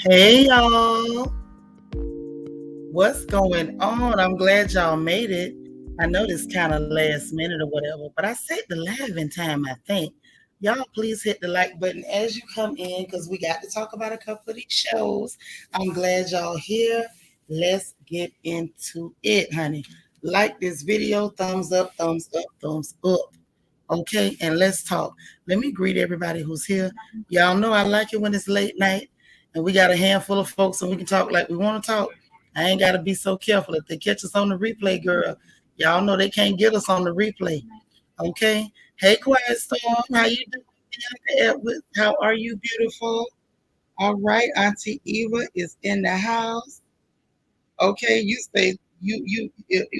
Hey y'all, what's going on? I'm glad y'all made it. I know this kind of last minute or whatever, but I set the live in time, I think. Y'all, please hit the like button as you come in because we got to talk about a couple of these shows. I'm glad y'all here. Let's get into it, honey. Like this video, thumbs up, thumbs up, thumbs up. Okay, and let's talk. Let me greet everybody who's here. Y'all know I like it when it's late night and we got a handful of folks and we can talk like we want to talk. I ain't got to be so careful. If they catch us on the replay, girl, y'all know they can't get us on the replay. Okay. Hey, Quiet Storm, how you doing? Bianca Edwards, how are you, beautiful? All right, Auntie Eva is in the house. Okay, you stay. You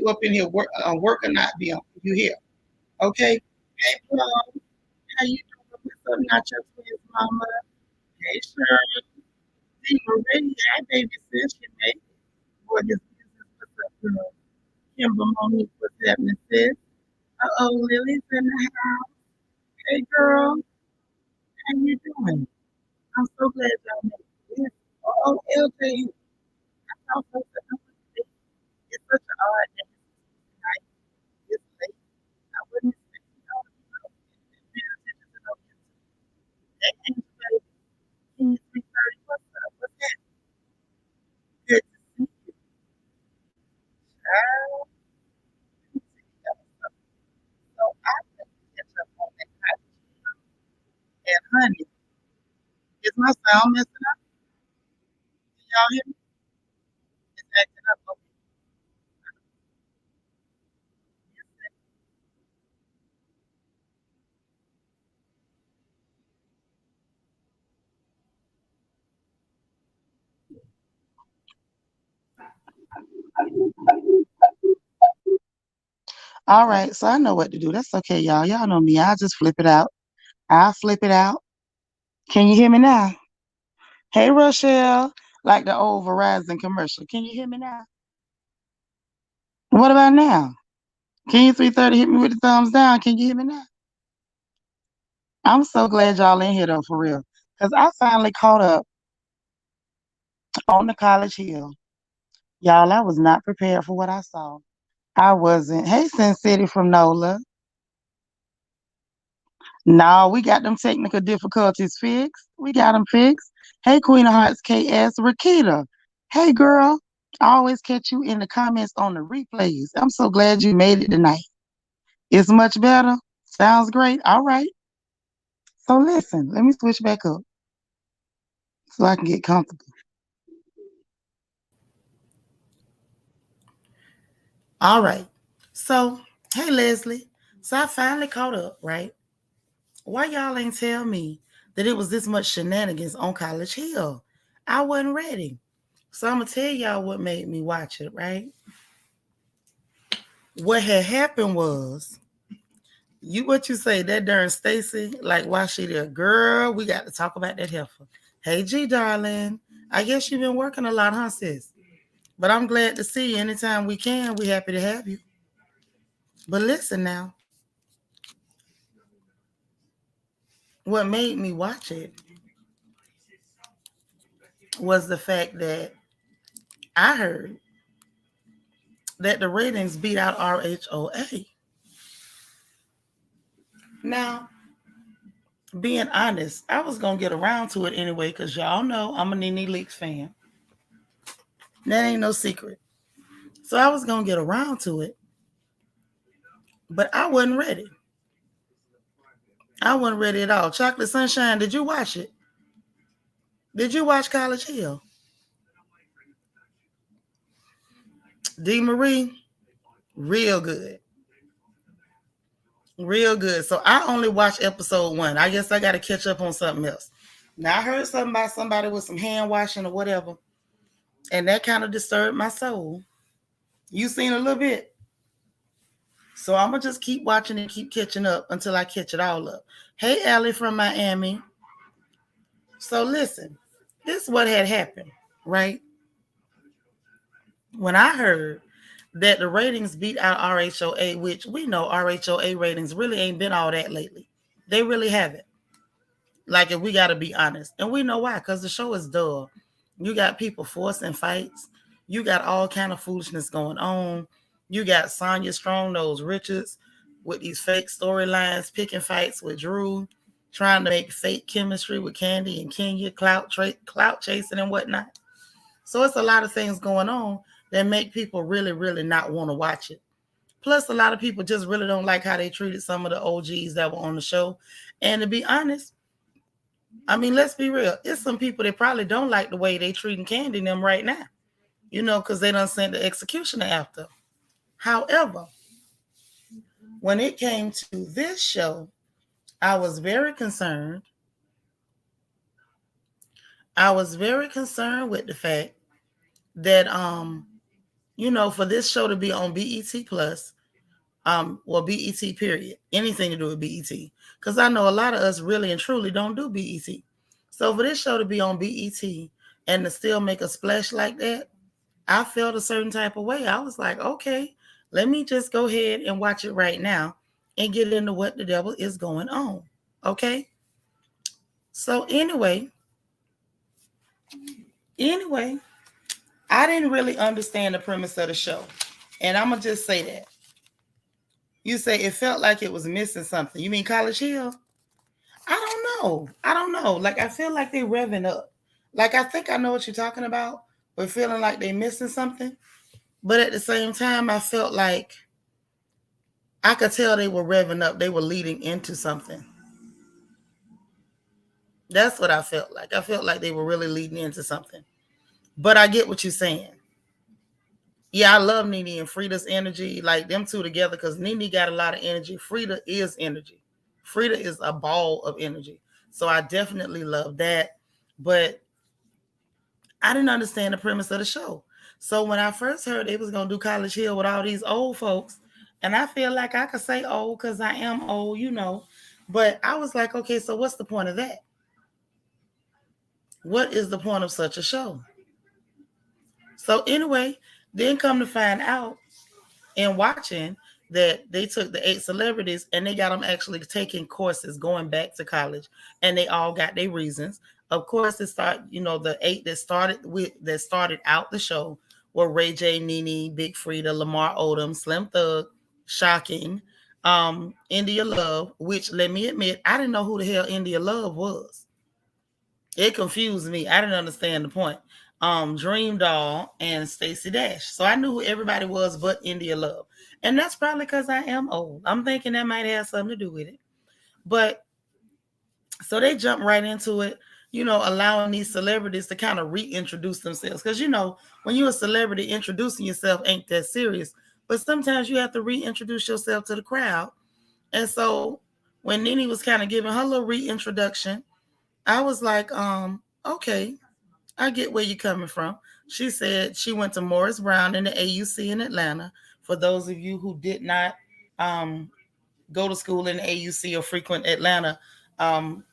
up in here work or not? Be on. You here? Okay. Hey, Plum, how you doing? What's up, Nacho Twins, Mama? Hey, Shirley. See, Marie, hi, baby sis. You made it. Boy, this business, what's up, girl? Kimber Monique, what's happening, sis? Uh-oh, Lily's in the house. Hey, girl, how you doing? I'm so glad y'all made it. Yes. Oh, LJ, I thought so. It's such an odd day tonight. It's late. I wouldn't expect y'all to pay attention to no music. Hey, Angel, baby, can you 3:30? What's up? What's that? Good to see you. Child, let me see y'all. So I have to catch up on that cotton. And honey, is my sound messing up? Can y'all hear me? It's acting up. Okay. All right, so I know what to do. That's okay, y'all. Y'all know me. I'll just flip it out. I'll flip it out. Can you hear me now? Hey, Rochelle, like the old Verizon commercial. Can you hear me now? What about now? Can you 3:30 hit me with the thumbs down? Can you hear me now? I'm so glad y'all in here though, for real. Because I finally caught up on the College Hill. Y'all, I was not prepared for what I saw. I wasn't. Hey, Sin City from NOLA. No, we got them technical difficulties fixed. We got them fixed. Hey, Queen of Hearts KS, Rakita. Hey, girl. I always catch you in the comments on the replays. I'm so glad you made it tonight. It's much better. Sounds great. All right. So listen, let me switch back up so I can get comfortable. All right. So, hey, Leslie. So I finally caught up, right? Why y'all ain't tell me that it was this much shenanigans on College Hill? I wasn't ready. So I'm gonna tell y'all what made me watch it, right? What had happened was what you say, that darn Stacy, like why she there? Girl, we got to talk about that heifer. Hey G darling. I guess you've been working a lot, huh, sis? But I'm glad to see you. Anytime we can, we happy to have you. But listen now, what made me watch it was the fact that I heard that the ratings beat out RHOA. Now, being honest, I was gonna get around to it anyway, because y'all know I'm a Nene Leakes fan. That ain't no secret. So I was gonna get around to it, but I wasn't ready. I wasn't ready at all. Chocolate Sunshine, did you watch it? Did you watch College Hill? D Marie, real good. Real good. So I only watched episode 1. I guess I gotta catch up on something else. Now I heard something about somebody with some hand washing or whatever, and that kind of disturbed my soul. You seen a little bit? So I'm gonna just keep watching and keep catching up until I catch it all up. Hey, Allie from Miami. So listen, this is what had happened, right? When I heard that the ratings beat out RHOA, which we know RHOA ratings really ain't been all that lately. They really haven't. Like, if we got to be honest. And we know why, because the show is dull. You got people forcing fights. You got all kind of foolishness going on. You got Sonya Strong Nose Richards with these fake storylines, picking fights with Drew, trying to make fake chemistry with Candy and Kenya, clout chasing and whatnot. So it's a lot of things going on that make people really, really not want to watch it. Plus, a lot of people just really don't like how they treated some of the OGs that were on the show. And to be honest, I mean, let's be real. It's some people that probably don't like the way they treating Candy and them right now, because they done sent the executioner after. However, when it came to this show, I was very concerned. I was very concerned with the fact that, for this show to be on BET Plus, BET period, anything to do with BET, because I know a lot of us really and truly don't do BET. So for this show to be on BET and to still make a splash like that, I felt a certain type of way. I was like, okay, let me just go ahead and watch it right now and get into what the devil is going on. Okay. So anyway, I didn't really understand the premise of the show. And I'm going to just say that. You say it felt like it was missing something. You mean College Hill? I don't know. Like, I feel like they're revving up. Like, I think I know what you're talking about, but feeling like they're missing something. But at the same time, I felt like I could tell they were revving up. They were leading into something. That's what I felt like. I felt like they were really leading into something. But I get what you're saying. Yeah, I love Nene and Frida's energy, like them two together, because Nene got a lot of energy. Frida is energy. Frida is a ball of energy. So I definitely love that. But I didn't understand the premise of the show. So when I first heard it was going to do College Hill with all these old folks, and I feel like I could say old because I am old, but I was like, okay, so what's the point of that? What is the point of such a show? So anyway, then come to find out in watching that they took the 8 celebrities and they got them actually taking courses going back to college, and they all got their reasons. Of course, it started, the 8 that started out the show were Ray J, Nene, Big Frida, Lamar Odom, Slim Thug, Shocking, India Love, which, let me admit, I didn't know who the hell India Love was. It confused me. I didn't understand the point. Dreamdoll and Stacy Dash. So I knew who everybody was but India Love. And that's probably because I am old. I'm thinking that might have something to do with it. But so they jump right into it, allowing these celebrities to kind of reintroduce themselves. Because, when you're a celebrity, introducing yourself ain't that serious. But sometimes you have to reintroduce yourself to the crowd. And so when Nene was kind of giving her little reintroduction, I was like, okay, I get where you're coming from. She said she went to Morris Brown in the AUC in Atlanta. For those of you who did not go to school in the AUC or frequent Atlanta,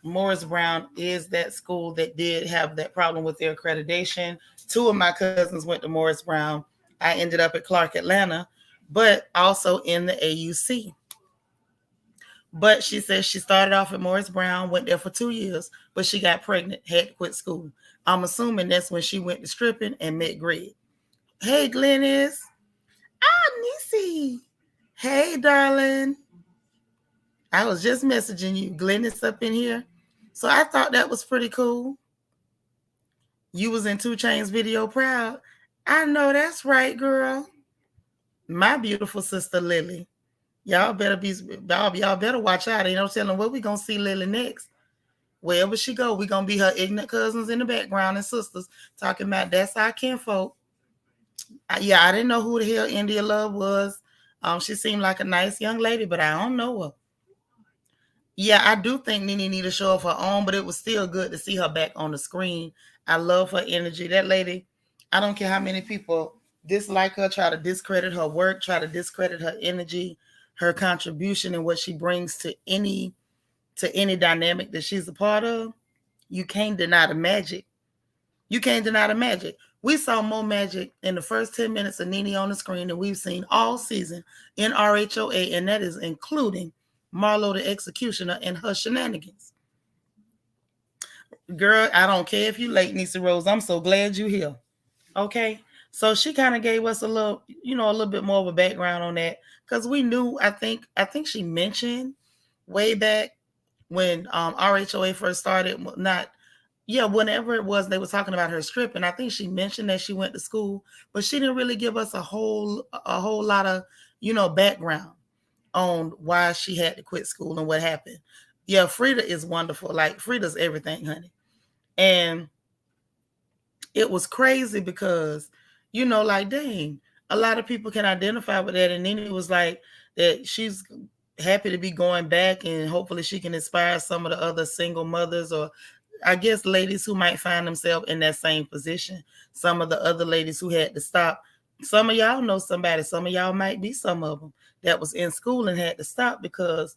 Morris Brown is that school that did have that problem with their accreditation. 2 of my cousins went to Morris Brown. I ended up at Clark Atlanta, but also in the AUC. But she says she started off at Morris Brown, went there for 2 years, but she got pregnant, had to quit school. I'm assuming that's when she went to stripping and met Greg. Hey, Glennis. Nisi. Hey, darling. I was just messaging you. Glennis up in here. So I thought that was pretty cool. You was in 2 Chainz video Proud. I know that's right, girl. My beautiful sister, Lily. Y'all better watch out. Ain't no telling what we gonna see Lily next. Wherever she go, we gonna be her ignorant cousins in the background and sisters talking about that's our kinfolk. I didn't know who the hell India Love was. She seemed like a nice young lady, but I don't know her. Yeah, I do think Nene need to show off her own, but it was still good to see her back on the screen. I love her energy. That lady, I don't care how many people dislike her, try to discredit her work, try to discredit her energy, her contribution, and what she brings to any dynamic that she's a part of. You can't deny the magic. You can't deny the magic. We saw more magic in the first 10 minutes of Nene on the screen than we've seen all season in RHOA, and that is including Marlo the Executioner and her shenanigans. Girl, I don't care if you late, Nisa Rose. I'm so glad you here. Okay. So she kind of gave us a little, a little bit more of a background on that because we knew. I think she mentioned way back when RHOA first started. Not yeah, whenever it was, they were talking about her strip, and I think she mentioned that she went to school, but she didn't really give us a whole lot of background on why she had to quit school and what happened. Yeah, Frida is wonderful. Like Frida's everything, honey. And it was crazy because, like, dang, a lot of people can identify with that. And then it was like that she's happy to be going back and hopefully she can inspire some of the other single mothers or I guess ladies who might find themselves in that same position. Some of the other ladies who had to stop. Some of y'all know somebody, some of y'all might be some of them that was in school and had to stop because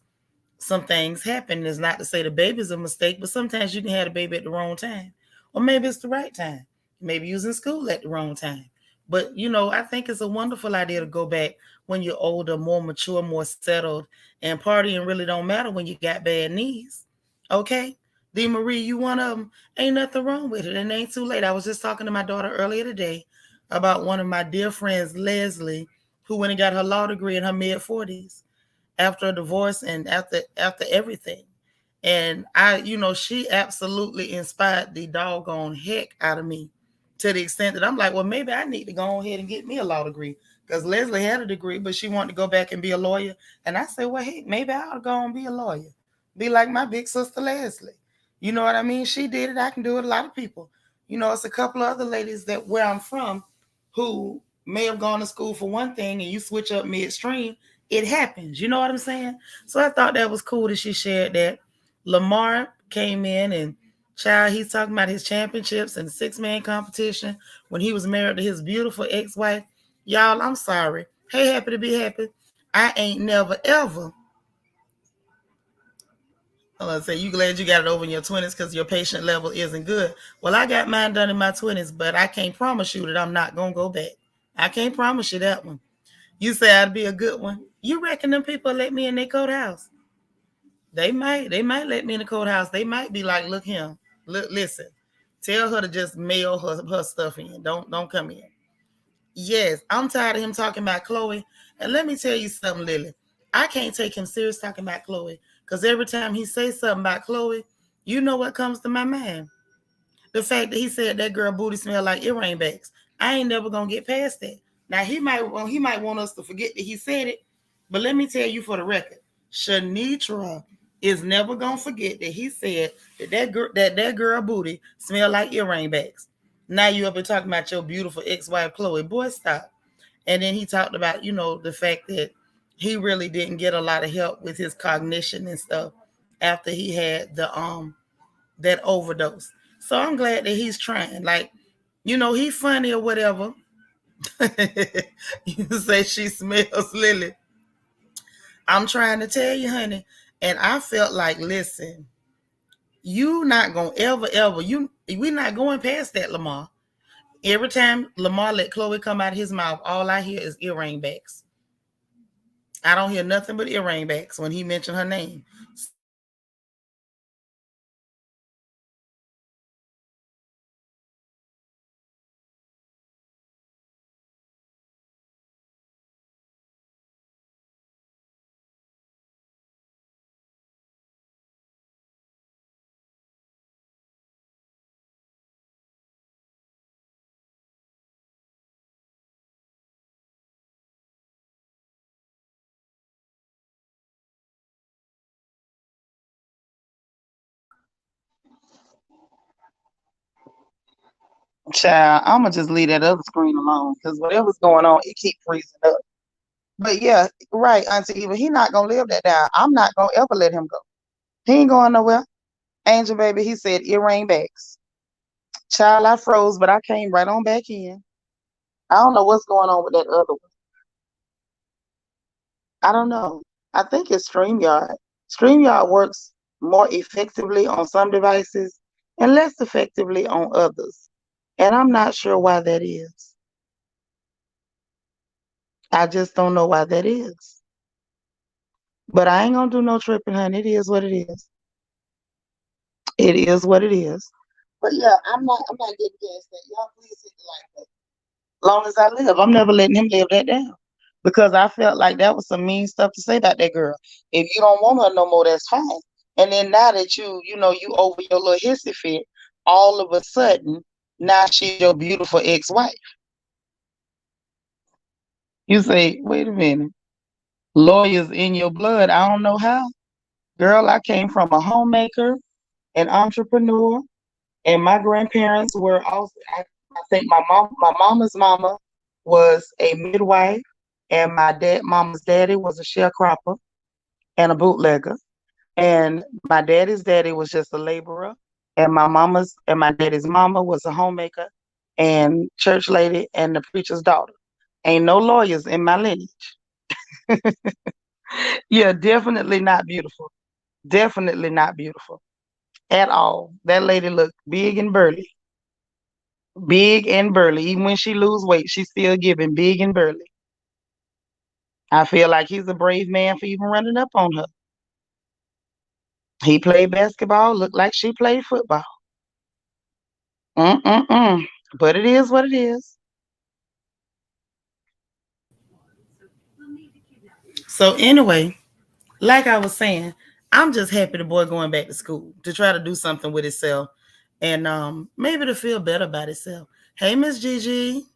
some things happen. It's not to say the baby's a mistake, but sometimes you can have a baby at the wrong time. Or maybe it's the right time. Maybe you was in school at the wrong time. But I think it's a wonderful idea to go back when you're older, more mature, more settled, and partying really don't matter when you got bad knees. Okay? D Marie, you one of them. Ain't nothing wrong with it. And it ain't too late. I was just talking to my daughter earlier today about one of my dear friends, Leslie, who went and got her law degree in her mid 40s after a divorce and after everything. And she absolutely inspired the doggone heck out of me to the extent that I'm like, well, maybe I need to go ahead and get me a law degree. Because Leslie had a degree, but she wanted to go back and be a lawyer. And I said, well, hey, maybe I'll go and be a lawyer. Be like my big sister Leslie. You know what I mean? She did it. I can do it. A lot of people. It's a couple of other ladies that where I'm from who may have gone to school for one thing and you switch up midstream. It happens. You know what I'm saying? So I thought that was cool that she shared that. Lamar came in and child, he's talking about his championships and 6-man competition when he was married to his beautiful ex-wife. Y'all, I'm sorry. Hey, happy to be happy. I ain't never ever. Hold on, say you glad you got it over in your 20s because your patient level isn't good. Well, I got mine done in my 20s, but I can't promise you that I'm not gonna go back. I can't promise you that one. You say I'd be a good one. You reckon them people let me in their courthouse? They might let me in the courthouse. They might be like, look him. Look, listen. Tell her to just mail her stuff in. Don't come in. Yes, I'm tired of him talking about Chloe. And let me tell you something, Lily. I can't take him serious talking about Chloe. Because every time he says something about Chloe, you know what comes to my mind? The fact that he said that girl booty smell like earring backs. I ain't never gonna get past that. Now he might want us to forget that he said it, but let me tell you for the record, Seanitra is never gonna forget that he said that girl booty smell like earring backs. Now you up and talking about your beautiful ex-wife Chloe. Boy, stop. And then he talked about the fact that he really didn't get a lot of help with his cognition and stuff after he had the that overdose. So I'm glad that he's trying. Like, he's funny or whatever. You say she smells Lily. I'm trying to tell you, honey. And I felt like, listen, you not gonna ever, we're not going past that, Lamar. Every time Lamar let Chloe come out of his mouth, all I hear is earring backs. I don't hear nothing but earring backs when he mentioned her name. Child, I'm gonna just leave that other screen alone because whatever's going on, it keep freezing up. But yeah, right, Auntie Eva, he not gonna live that down. I'm not gonna ever let him go. He ain't going nowhere. Angel baby, he said earring backs. Child, I froze, but I came right on back in. I don't know what's going on with that other one. I don't know. I think it's StreamYard. StreamYard works more effectively on some devices and less effectively on others. And I'm not sure why that is. I just don't know why that is. But I ain't gonna do no tripping, honey. It is what it is. It is what it is. But yeah, I'm not getting past that. Y'all please hit the like button. Long as I live, I'm never letting him live that down. Because I felt like that was some mean stuff to say about that girl. If you don't want her no more, that's fine. And then now that you over your little hissy fit, all of a sudden, now she's your beautiful ex-wife. You say, wait a minute, lawyers in your blood. I don't know how. Girl, I came from a homemaker, an entrepreneur, and my grandparents were also. I think my mama's mama was a midwife, and mama's daddy was a sharecropper and a bootlegger, and my daddy's daddy was just a laborer, and my daddy's mama was a homemaker, and church lady, and the preacher's daughter. Ain't no lawyers in my lineage. Yeah, definitely not beautiful. Definitely not beautiful at all. That lady looked big and burly. Big and burly. Even when she lose weight, she's still giving big and burly. I feel like he's a brave man for even running up on her. He played basketball, looked like she played football. Mm-mm-mm. But it is what it is. So anyway, like I was saying, I'm just happy the boy going back to school to try to do something with himself and maybe to feel better about himself. Hey, Miss Gigi.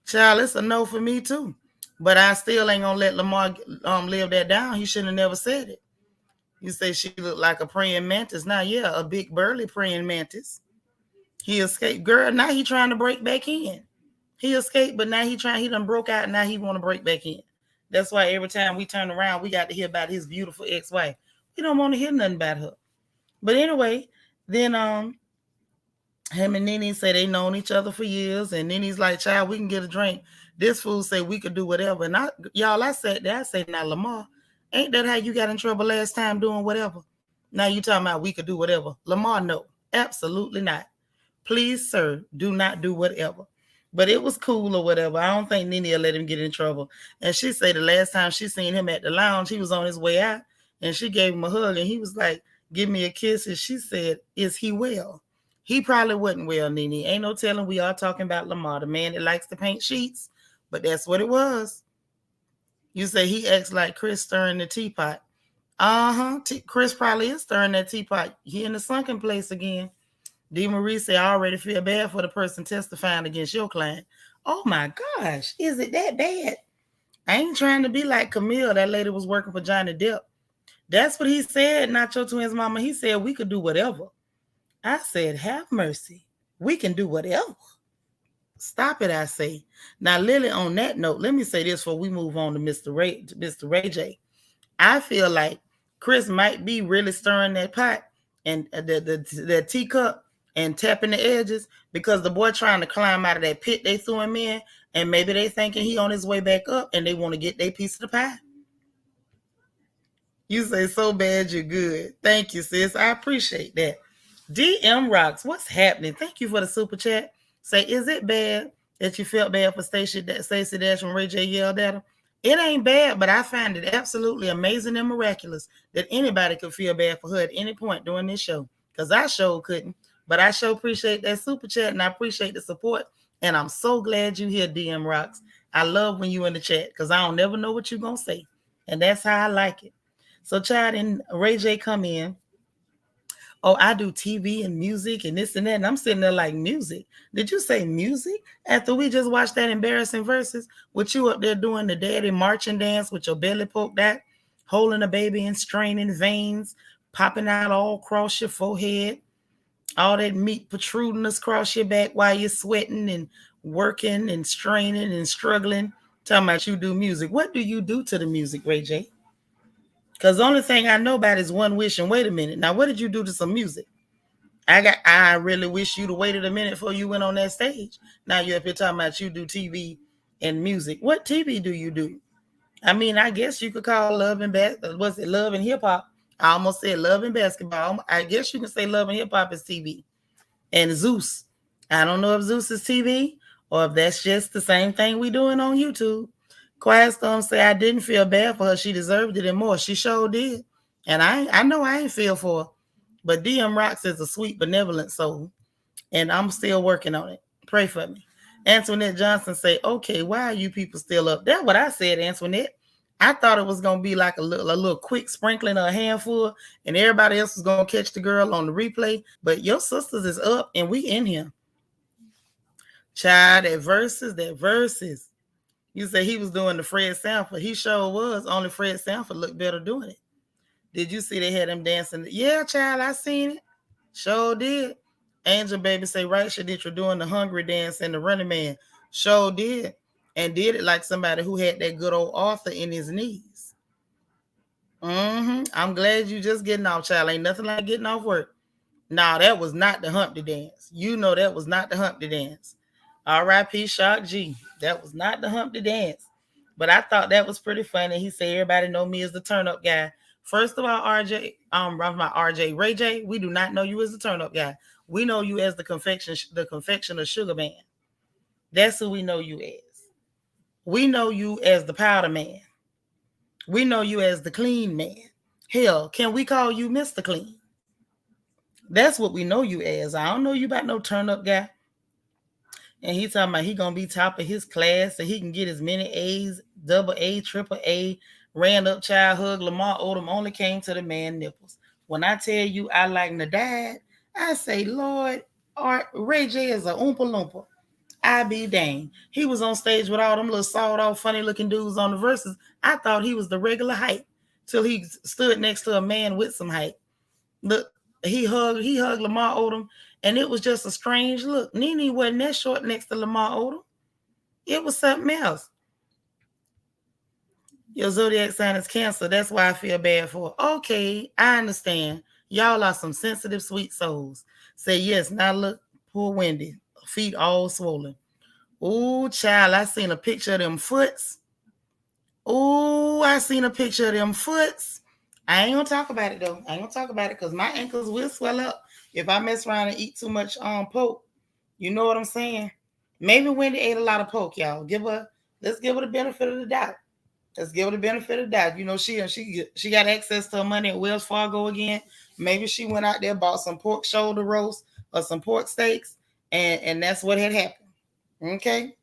Child, it's a no for me too. But I still ain't gonna let Lamar live that down. He shouldn't have never said it. You say she looked like a praying mantis. Now, yeah, a big burly praying mantis. He escaped. Girl, now he trying to break back in. He escaped, but now he done broke out, and now he want to break back in. That's why every time we turn around, we got to hear about his beautiful ex-wife. We don't want to hear nothing about her. But anyway, then him and Nene say they known each other for years, and Nene's like, child, we can get a drink. This fool say we could do whatever. And I sat there, I say, now Lamar, ain't that how you got in trouble last time doing whatever? Now you talking about we could do whatever. Lamar, no, absolutely not. Please, sir, do not do whatever. But it was cool or whatever. I don't think Nene will let him get in trouble. And she said the last time she seen him at the lounge, he was on his way out, and she gave him a hug, and he was like, give me a kiss. And she said, is he well? He probably wasn't well, Nene. Ain't no telling. We are talking about Lamar, the man that likes to paint sheets. But that's what it was. You say he acts like Chris stirring the teapot. Uh-huh. Chris probably is stirring that teapot. He in the sunken place again. D. Marie said, I already feel bad for the person testifying against your client. Oh my gosh, is it that bad? I ain't trying to be like Camille. That lady was working for Johnny Depp. That's what he said, not your twins mama. He said we could do whatever. I said, have mercy. We can do whatever. Stop it, I say. Now, Lily, on that note, let me say this before we move on to Mr. Ray J. I feel like Chris might be really stirring that pot and the teacup and tapping the edges because the boy trying to climb out of that pit they threw him in, and maybe they thinking he on his way back up and they want to get their piece of the pie. You say so bad you're good. Thank you, sis. I appreciate that. DM Rocks, what's happening? Thank you for the super chat. Say, is it bad that you felt bad for Stacy Dash when Ray J yelled at him? It ain't bad, but I find it absolutely amazing and miraculous that anybody could feel bad for her at any point during this show. Because I sure couldn't. But I sure appreciate that super chat and I appreciate the support. And I'm so glad you here, DM Rocks. I love when you in the chat because I don't never know what you're going to say. And that's how I like it. So, Chad and Ray J come in. Oh, I do TV and music and this and that. And I'm sitting there like, music? Did you say music? After we just watched that embarrassing verses with you up there doing the daddy marching dance with your belly poked out, holding a baby and straining veins, popping out all across your forehead, all that meat protruding across your back while you're sweating and working and straining and struggling. Talking about you do music. What do you do to the music, Ray J? Because the only thing I know about is One Wish and Wait a Minute. Now, what did you do to some music? I really wish you'd have waited a minute before you went on that stage. Now you're up here talking about you do TV and music. What TV do you do? I mean, I guess you could call Love and Love and Hip Hop? I almost said Love and Basketball. I guess you can say Love and Hip Hop is TV. And Zeus. I don't know if Zeus is TV or if that's just the same thing we doing on YouTube. Quiet Storm say I didn't feel bad for her. She deserved it and more. She sure did. And I know I ain't feel for her. But DM Rocks is a sweet, benevolent soul, and I'm still working on it. Pray for me. Antoinette Johnson say, okay, why are you people still up? That's what I said, Antoinette. I thought it was going to be like a little quick sprinkling of a handful, and everybody else was going to catch the girl on the replay. But your sisters is up, and we in here. Child, that verses. You say he was doing the Fred Sanford. He sure was. Only Fred Sanford looked better doing it. Did you see they had him dancing? Yeah, child, I seen it. Sure did. Angel Baby say, right, Seanitra doing the hungry dance and the running man. Sure did. And did it like somebody who had that good old Arthur in his knees. I'm glad you just getting off, child. Ain't nothing like getting off work. No, that was not the Humpty dance. You know that was not the Humpty dance. R.I.P. Shock G. That was not the Humpty dance. But I thought that was pretty funny. He said everybody know me as the turn-up guy. First of all, RJ, Ray J, we do not know you as the turn-up guy. We know you as the confectioner sugar man. That's who we know you as. We know you as the powder man. We know you as the clean man. Hell, can we call you Mr. Clean? That's what we know you as. I don't know you about no turn-up guy. And he talking about he gonna be top of his class so he can get as many A's, double A, triple A, ran up child hug. Lamar Odom only came to the man nipples. When I tell you I like Nadad, I say, Lord, Ray J is a oompa loompa. I be dang. He was on stage with all them little sawed off funny looking dudes on the verses. I thought he was the regular height till he stood next to a man with some height. Look, he hugged Lamar Odom, and it was just a strange look. Nene wasn't that short next to Lamar Odom. It was something else. Your zodiac sign is Cancer. That's why I feel bad for. Okay, I understand. Y'all are some sensitive, sweet souls. Say yes. Now look, poor Wendy, feet all swollen. Oh, child, I seen a picture of them foots. Oh, I seen a picture of them foots. I ain't gonna talk about it though. I ain't gonna talk about it because my ankles will swell up if I mess around and eat too much pork. You know what I'm saying? Maybe Wendy ate a lot of pork, y'all. Let's give her the benefit of the doubt. Let's give her the benefit of the doubt. You know, she got access to her money at Wells Fargo again. Maybe she went out there, bought some pork shoulder roast or some pork steaks, and that's what had happened. Okay.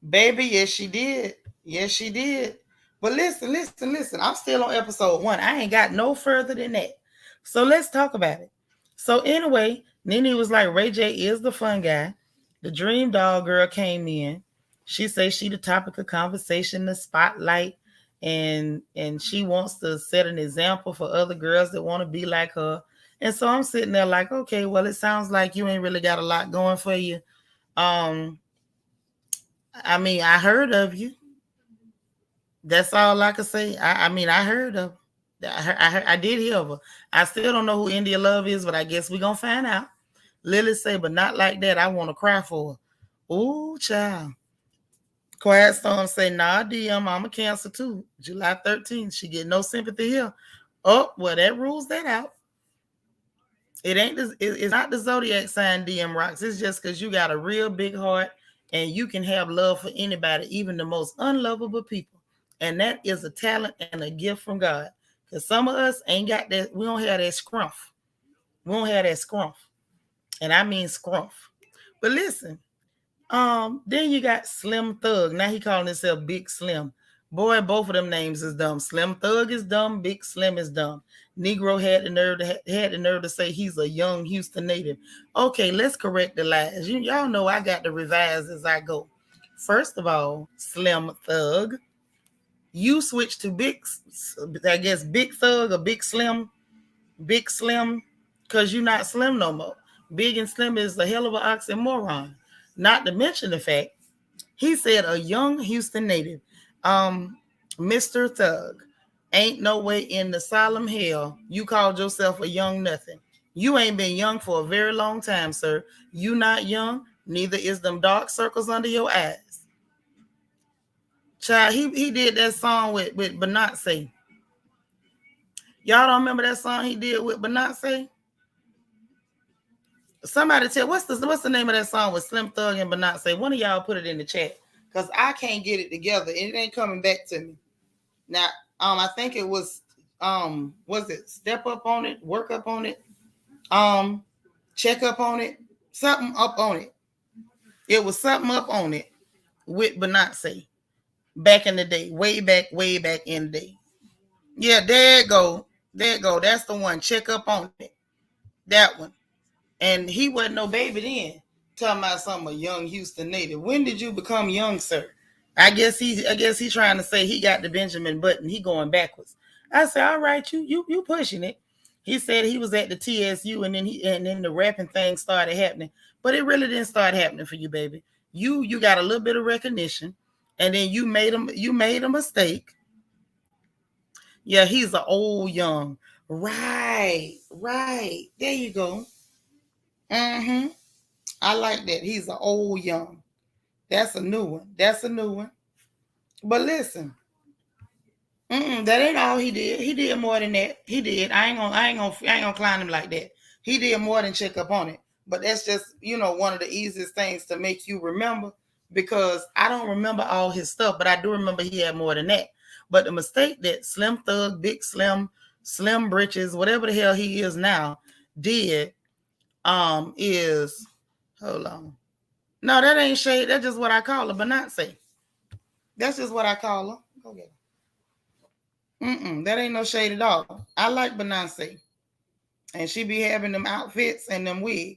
Baby, yes, she did. Yes, she did. But listen. I'm still on episode 1. I ain't got no further than that. So let's talk about it. So anyway, Nene was like, Ray J is the fun guy. The Dreamdoll girl came in. She says she the topic of conversation, the spotlight, and she wants to set an example for other girls that want to be like her. And so I'm sitting there like, okay, well, it sounds like you ain't really got a lot going for you. I mean, I heard of you. That's all I can say. I heard of her. I did hear of her. I still don't know who India Love is, but I guess we're going to find out. Lily say, but not like that. I want to cry for her. Ooh, child. Quiet Storm say, nah, DM, I'm a Cancer too. July 13th. She get no sympathy here. Oh, well, that rules that out. It's not the zodiac sign, DM Rocks. It's just because you got a real big heart and you can have love for anybody, even the most unlovable people. And that is a talent and a gift from God. Because some of us ain't got that. We don't have that scrumph. We don't have that scrumph. And I mean scrumph. But listen, then you got Slim Thug. Now he calling himself Big Slim. Boy, both of them names is dumb. Slim Thug is dumb. Big Slim is dumb. Negro had the nerve to say he's a young Houston native. Okay, let's correct the lies. Y'all know I got to revise as I go. First of all, Slim Thug. You switch to Big Thug or Big Slim, because you're not Slim no more. Big and Slim is a hell of an oxymoron. Not to mention the fact, he said a young Houston native, Mr. Thug, ain't no way in the solemn hell you called yourself a young nothing. You ain't been young for a very long time, sir. You not young, neither is them dark circles under your eyes. Child, he did that song with Beyonce. Y'all don't remember that song he did with Beyonce? Somebody tell what's the name of that song with Slim Thug and Beyonce? One of y'all put it in the chat because I can't get it together. It ain't coming back to me. Now, I think it was Was it step up on it, work up on it, um, check up on it, something up on it. It was something up on it with Beyonce back in the day, way back in the day. Yeah, there it go. There it go. That's the one. Check up on it. That one. And he wasn't no baby then. Talking about something a young Houston native. When did you become young, sir? I guess he's trying to say he got the Benjamin Button. He going backwards. I said, all right, you pushing it. He said he was at the TSU and then the rapping thing started happening. But it really didn't start happening for you, baby. You got a little bit of recognition, and then you made a mistake. Yeah, he's an old young. Right, right. There you go. Mm-hmm. I like that. He's an old young. That's a new one. That's a new one. But listen, that ain't all he did. He did more than that. He did. I ain't gonna clown him like that. He did more than check up on it. But that's just one of the easiest things to make you remember, because I don't remember all his stuff, but I do remember he had more than that. But the mistake that Slim Thug, Big Slim, Slim Britches, whatever the hell he is now, did is hold on. No, that ain't shade. That's just what I call her, Beyonce. That's just what I call her. Okay. That ain't no shade at all. I like Beyonce. And she be having them outfits and them wigs.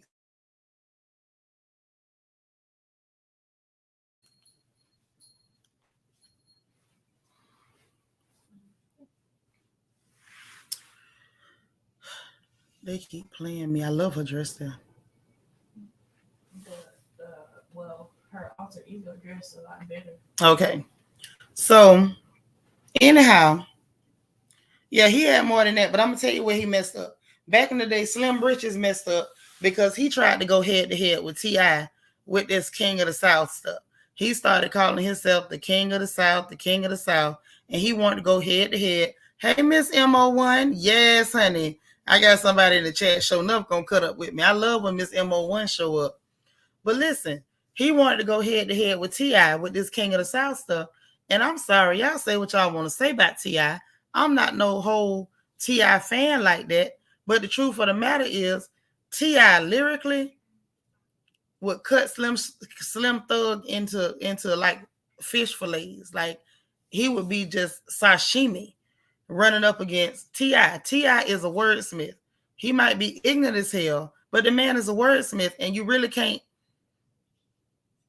They keep playing me. I love her dress there. Well, her alter ego dress a lot better. Okay. So, anyhow, yeah, he had more than that, but I'm gonna tell you where he messed up. Back in the day, Slim Britches messed up because he tried to go head to head with T.I. with this King of the South stuff. He started calling himself the King of the South, the King of the South, and he wanted to go head to head. Hey, Miss Mo1, yes, honey. I got somebody in the chat showing up gonna cut up with me. I love when Miss Mo1 show up. But listen, he wanted to go head to head with T.I. with this King of the South stuff. And I'm sorry, y'all say what y'all want to say about T.I. I'm not no whole T.I. fan like that. But the truth of the matter is, T.I. lyrically would cut Slim Thug into like fish fillets. Like he would be just sashimi running up against T.I. T.I. is a wordsmith. He might be ignorant as hell, but the man is a wordsmith, and you really can't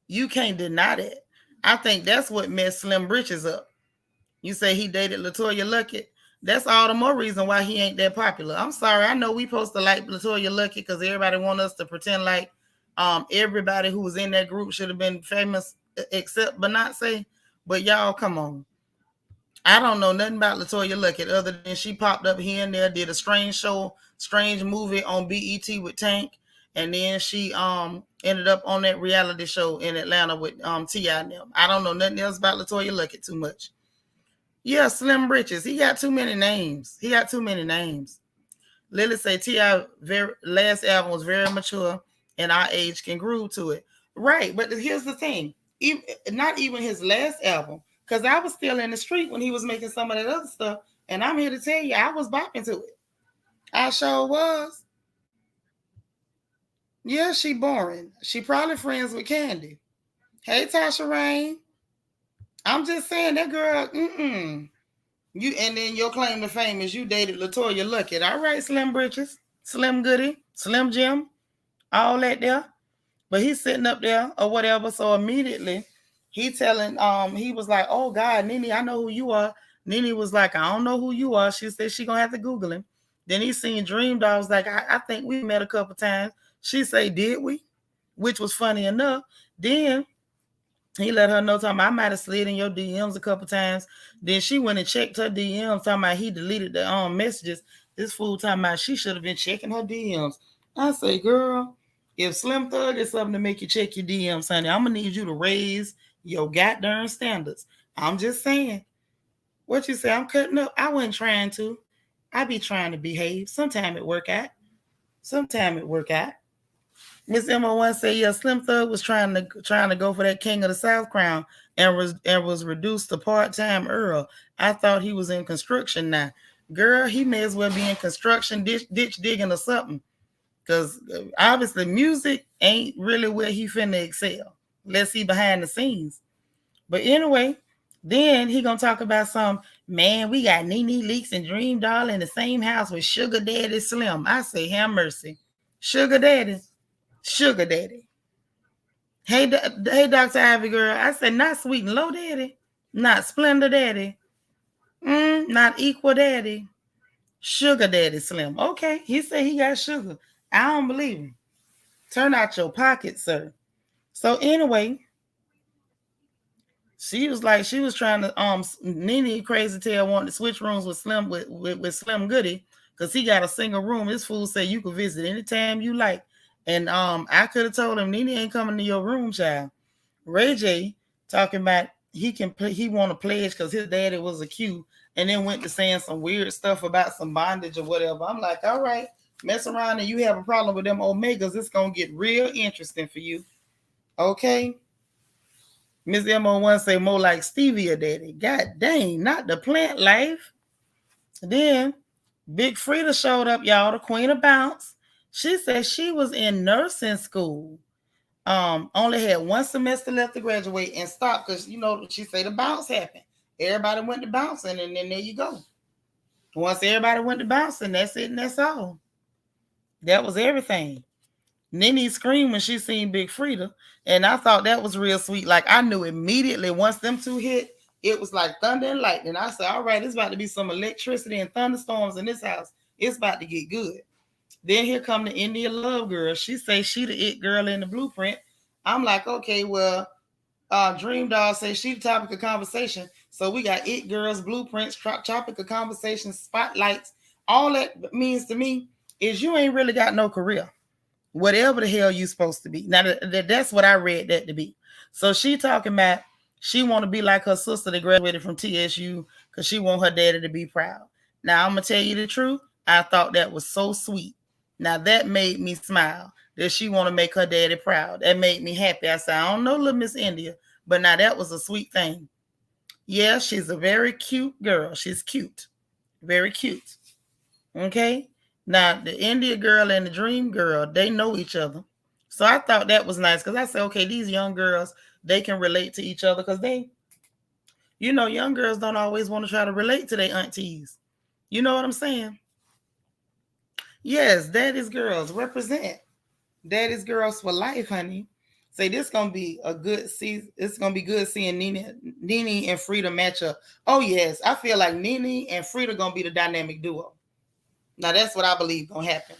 deny that. I think that's what messed Slim Britches up. You say he dated Latoya Luckett. That's all the more reason why he ain't that popular. I'm sorry. I know we supposed to like Latoya Luckett because everybody want us to pretend like everybody who was in that group should have been famous except Beyonce. But y'all, come on. I don't know nothing about Latoya Luckett other than she popped up here and there, did a strange movie on BET with Tank, and then she ended up on that reality show in Atlanta with T.I. and them. I don't know nothing else about Latoya Luckett too much. Yeah, Slim Britches. He got too many names. Lily say T.I. last album was very mature, and our age can groove to it. Right, but here's the thing. Not even his last album, because I was still in the street when he was making some of that other stuff, and I'm here to tell you, I was bopping to it. I sure was. Yeah, she boring. She probably friends with Candy. Hey, Tasha Rain. I'm just saying that girl, You and then your claim to fame is you dated Latoya Luckett. All right, Slim Britches, Slim Goody, Slim Jim, all that there. But he's sitting up there or whatever. So immediately he was like, oh God, Nene, I know who you are. Nene was like, I don't know who you are. She said she gonna have to Google him. Then he seen Dreamdoll. Was like, I think we met a couple times. She say, did we? Which was funny enough. Then he let her know, talking about, I might have slid in your DMs a couple times. Then she went and checked her DMs, talking about he deleted the messages. This fool talking about she should have been checking her DMs. I say, girl, if Slim Thug is something to make you check your DMs, honey, I'm going to need you to raise your goddamn standards. I'm just saying. What you say? I'm cutting up? I wasn't trying to. I be trying to behave. Sometimes it work out. Miss Mo1 said, yeah, Slim Thug was trying to go for that King of the South crown and was reduced to part-time Earl. I thought he was in construction now. Girl, he may as well be in construction, ditch digging or something. Because obviously music ain't really where he finna excel. Let's see behind the scenes. But anyway, then he gonna talk about some, man, we got Nene Leaks and Dreamdoll in the same house with Sugar Daddy Slim. I say, have mercy. Sugar Daddy. Sugar Daddy. Hey, hey, Dr. Ivy girl. I said, not Sweet and Low Daddy. Not Splendor Daddy. Not Equal Daddy. Sugar Daddy Slim. Okay, he said he got sugar. I don't believe him. Turn out your pocket, sir. So anyway, she was trying to Nene Crazy Tail wanted to switch rooms with Slim with Slim Goody because he got a single room. This fool said you could visit anytime you like. And I could have told him Nene ain't coming to your room, child. Ray J talking about he want to pledge because his daddy was a Q, and then went to saying some weird stuff about some bondage or whatever. I'm like, all right, mess around and you have a problem with them Omegas, it's gonna get real interesting for you. Okay. Miss MO1 say more like Stevia Daddy. God dang, not the plant life. Then Big Frida showed up, y'all, the queen of bounce. She said she was in nursing school. Only had one semester left to graduate and stopped because she said the bounce happened. Everybody went to bouncing, and then there you go. Once everybody went to bouncing, that's it and that's all. That was everything. Nene screamed when she seen Big Frida, and I thought that was real sweet. Like I knew immediately once them two hit, it was like thunder and lightning. I said, all right, it's about to be some electricity and thunderstorms in this house. It's about to get good. Then here come the India Love girl. She say she the it girl in the blueprint. I'm like, okay, well, Dreamdoll says she the topic of conversation. So we got it girls, blueprints, topic of conversation, spotlights. All that means to me is you ain't really got no career. Whatever the hell you supposed to be. Now that's what I read that to be. So she talking about she want to be like her sister that graduated from TSU because she want her daddy to be proud. Now I'm gonna tell you the truth. I thought that was so sweet. Now that made me smile that she want to make her daddy proud. That made me happy. I said, I don't know little Miss India, but now that was a sweet thing. Yeah, she's a very cute girl. She's cute. Very cute. Okay. Now, the India girl and the Dream girl, they know each other. So I thought that was nice because I said, okay, these young girls, they can relate to each other because young girls don't always want to try to relate to their aunties. You know what I'm saying? Yes, daddy's girls represent. Daddy's girls for life, honey. Say this gonna be a good season. It's gonna be good seeing Nene and Frida match up. Oh yes, I feel like Nene and Frida gonna be the dynamic duo. Now that's what I believe gonna happen.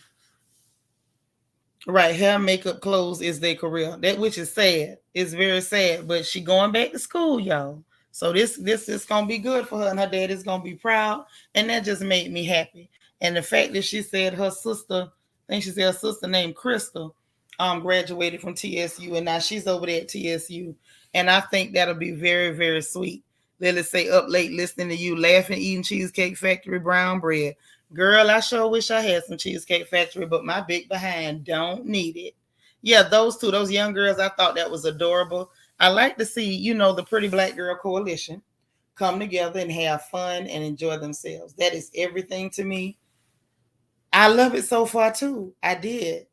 Right, hair, makeup, clothes is their career. That which is sad. It's very sad. But she going back to school, y'all. So this is gonna be good for her, and her dad is gonna be proud. And that just made me happy. And the fact that she said her sister, I think she said her sister named Crystal, graduated from TSU, and now she's over there at TSU. And I think that'll be very, very sweet. Lily say up late listening to you, laughing, eating Cheesecake Factory brown bread. Girl, I sure wish I had some Cheesecake Factory, but my big behind don't need it. Yeah, those young girls, I thought that was adorable. I like to see, the Pretty Black Girl Coalition come together and have fun and enjoy themselves. That is everything to me. I love it so far, too. I did.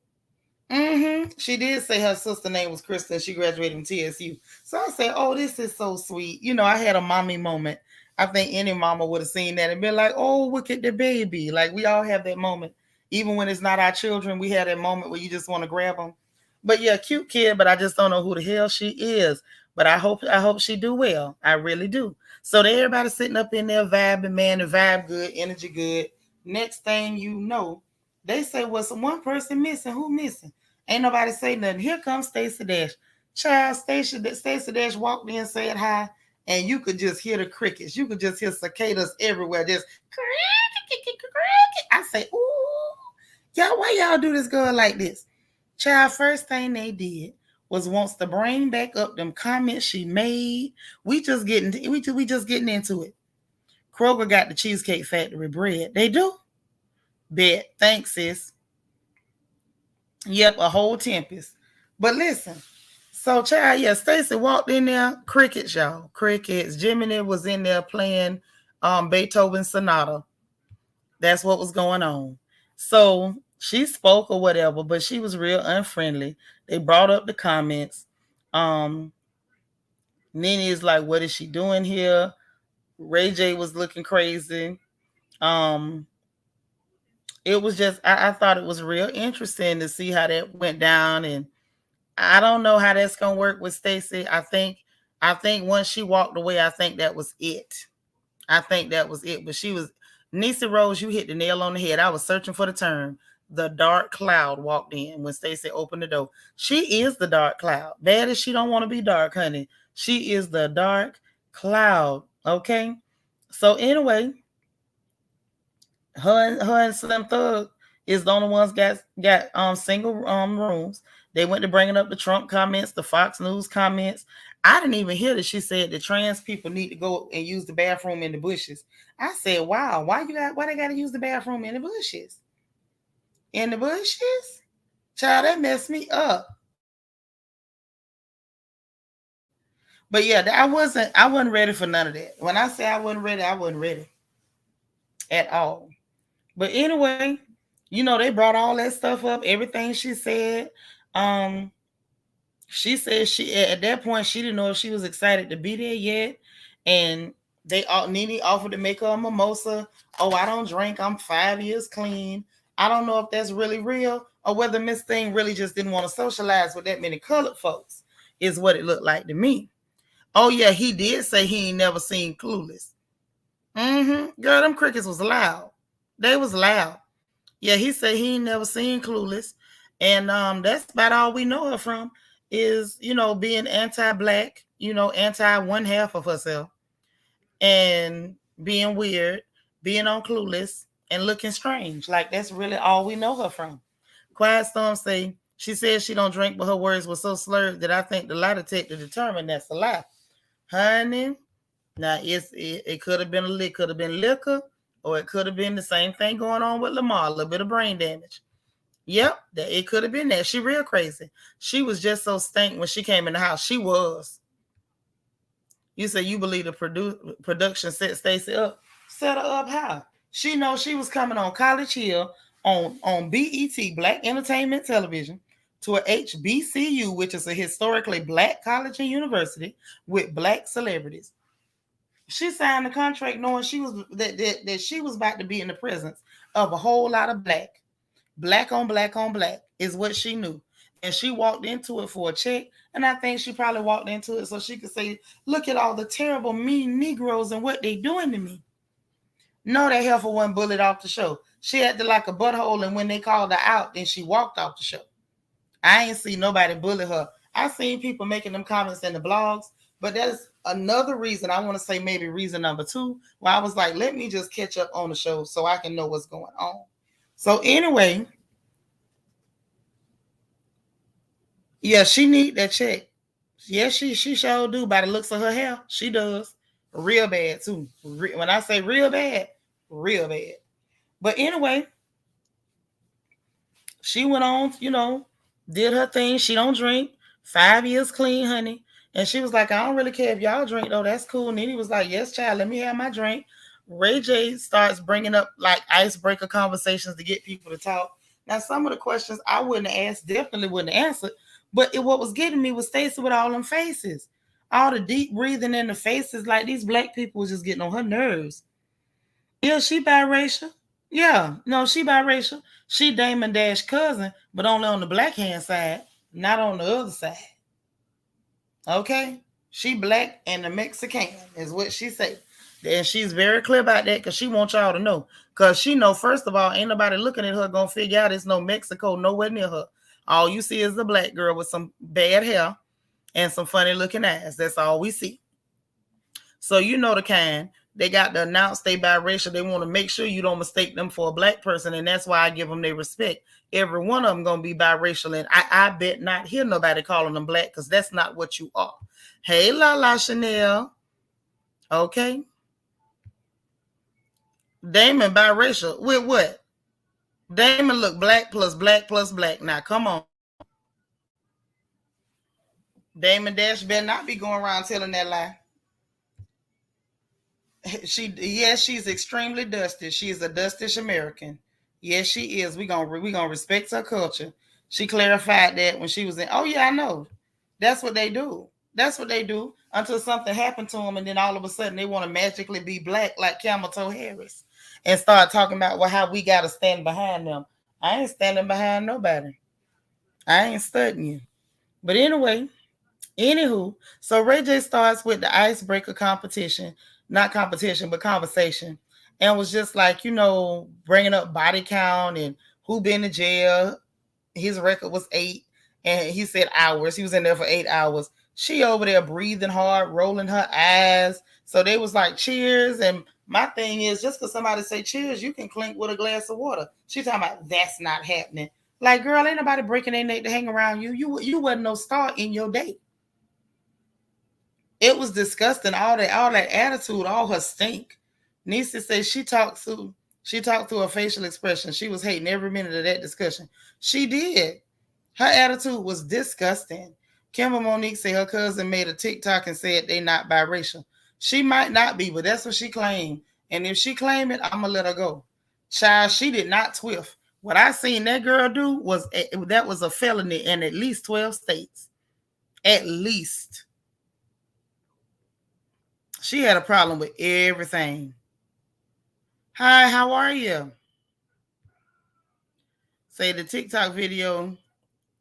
She did say her sister name was Kristen. She graduated from TSU. So I said, oh, this is so sweet. I had a mommy moment. I think any mama would have seen that and been like, oh, look at the baby. Like we all have that moment. Even when it's not our children, we have that moment where you just want to grab them. But yeah, cute kid, but I just don't know who the hell she is. But I hope she do well. I really do. So everybody sitting up in there vibing, man, the vibe good, energy good. Next thing you know, they say, well, one person missing. Who missing? Ain't nobody say nothing. Here comes Stacy Dash. Child, Stacy Dash walked in and said hi, and you could just hear the crickets. You could just hear cicadas everywhere. Just I say, ooh, y'all, why y'all do this girl like this? Child, first thing they did was wants to bring back up them comments she made. We just getting into it. Kroger got the Cheesecake Factory bread. They do. Bet. Thanks, sis. Yep, a whole tempest. But listen, so child, yeah, Stacy walked in there, crickets, y'all. Crickets. Jiminy was in there playing Beethoven's Sonata. That's what was going on. So she spoke or whatever, but she was real unfriendly. They brought up the comments. Um, Nene is like, what is she doing here? Ray J was looking crazy. Um, it was just I thought it was real interesting to see how that went down, and I don't know how that's gonna work with Stacy. I think once she walked away, I think that was it. I think that was it. But she was Nisa Rose, you hit the nail on the head. I was searching for the term. The dark cloud walked in when Stacy opened the door. She is the dark cloud. Bad as she don't want to be dark, honey. She is the dark cloud. Okay. So anyway, her and Slim Thug is the only ones got single rooms. They went to bringing up the Trump comments, the Fox News comments. I didn't even hear that she said that trans people need to go and use the bathroom in the bushes. I said, "Wow, why they got to use the bathroom in the bushes? In the bushes, child, that messed me up." But yeah, I wasn't ready for none of that. When I say I wasn't ready at all. But anyway, they brought all that stuff up, everything she said. Um, she said she at that point she didn't know if she was excited to be there yet. And Nene offered to make her a mimosa. Oh, I don't drink. I'm 5 years clean. I don't know if that's really real or whether Miss Thing really just didn't want to socialize with that many colored folks, is what it looked like to me. Oh, yeah, he did say he ain't never seen Clueless. Girl, them crickets was loud. They was loud. Yeah, he said he ain't never seen Clueless. And that's about all we know her from is, being anti-black, anti one half of herself and being weird, being on Clueless and looking strange. Like that's really all we know her from. Quiet Storm say she says she don't drink, but her words were so slurred that I think the lie detector determined that's a lie. Honey, now it could have been liquor, or it could have been the same thing going on with Lamar, a little bit of brain damage. Yep, that it could have been that. She real crazy. She was just so stank when she came in the house. She was. You say you believe the production set Stacy up. Set her up how? She knows she was coming on College Hill on BET, Black Entertainment Television, to a HBCU, which is a historically black college and university with black celebrities. She signed the contract knowing she was that she was about to be in the presence of a whole lot of black on black on black is what she knew. And she walked into it for a check. And I think she probably walked into it so she could say, look at all the terrible, mean Negroes and what they doing to me. No, that heifer wasn't bullied off the show. She acted like a butthole, and when they called her out, then she walked off the show. I ain't seen nobody bully her. I seen people making them comments in the blogs, but that's another reason. I want to say maybe reason number 2, where I was like, let me just catch up on the show so I can know what's going on. So anyway, yeah, she need that check. Yeah, she sure do. By the looks of her hair, she does. Real bad too. When I say real bad, real bad. But anyway, she went on, did her thing. She don't drink. 5 years clean, honey. And she was like, I don't really care if y'all drink, though. That's cool. Nene was like, yes, child, let me have my drink. Ray J starts bringing up like icebreaker conversations to get people to talk. Now, some of the questions I wouldn't have asked, definitely wouldn't have answered. But what was getting me was Stacy with all them faces. All the deep breathing in the faces. Like these black people was just getting on her nerves. Yeah, she biracial. Yeah, no, she biracial. She Damon Dash cousin, but only on the black hand side, not on the other side. Okay? She black and the Mexican is what she said. And she's very clear about that because she wants y'all to know. Because she know, first of all, ain't nobody looking at her gonna figure out it's no Mexico nowhere near her. All you see is the black girl with some bad hair and some funny looking eyes. That's all we see. So you know the kind. They got to announce they biracial. They want to make sure you don't mistake them for a black person. And that's why I give them their respect. Every one of them going to be biracial. And I bet not hear nobody calling them black because that's not what you are. Hey, La Chanel. Okay. Damon biracial. With what? Damon look black plus black plus black. Now, come on. Damon Dash better not be going around telling that lie. Yes, she's extremely dusty. She is a dustish American. Yes, she is. We gonna respect her culture. She clarified that when she was in. Oh yeah, I know. That's what they do. That's what they do until something happened to them, and then all of a sudden they want to magically be black like Camel Toe Harris, and start talking about how we gotta stand behind them. I ain't standing behind nobody. I ain't studying you. But anyway, anywho, so Ray J starts with the icebreaker competition, not competition, but conversation, and was just like, bringing up body count and who been to jail. His record was 8, and he said hours. He was in there for 8 hours. She over there breathing hard, rolling her eyes. So they was like, cheers. And my thing is, just because somebody say cheers, you can clink with a glass of water. She talking about that's not happening. Like, girl, ain't nobody breaking their neck to hang around you. You wasn't no star in your day. It was disgusting. All that attitude, all her stink. Nisa says she talked through her facial expression. She was hating every minute of that discussion. She did. Her attitude was disgusting. Kimber Monique said her cousin made a TikTok and said they not biracial. She might not be, but that's what she claimed. And if she claim it, I'm gonna let her go. Child, she did not twiff. What I seen that girl do was that was a felony in at least 12 states. At least. She had a problem with everything. Hi, how are you? Say the TikTok video.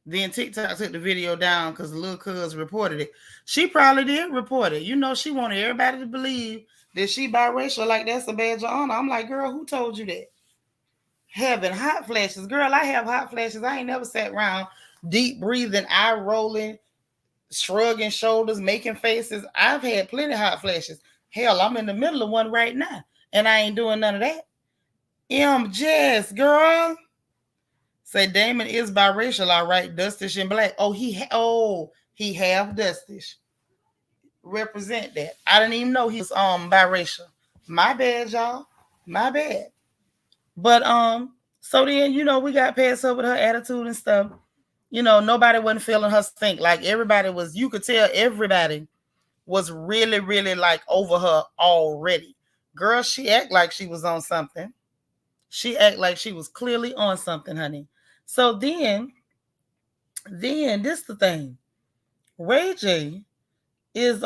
Then TikTok took the video down because the little cuz reported it. She probably did report it. She wanted everybody to believe that she biracial, like that's a badge of honor. I'm like, girl, who told you that? Having hot flashes. Girl, I have hot flashes. I ain't never sat around deep breathing, eye rolling, shrugging shoulders, making faces. I've had plenty of hot flashes. Hell, I'm in the middle of one right now, and I ain't doing none of that. Jess, girl. Say Damon is biracial, all right. Dustish and black. Oh, he half dustish. Represent that. I didn't even know he was biracial. My bad, y'all. My bad. But so then we got past her with her attitude and stuff. Nobody wasn't feeling her stink. Like everybody was. You could tell everybody was really, really like over her already. Girl, she act like she was on something. She act like she was clearly on something, honey. So then this the thing. Ray J is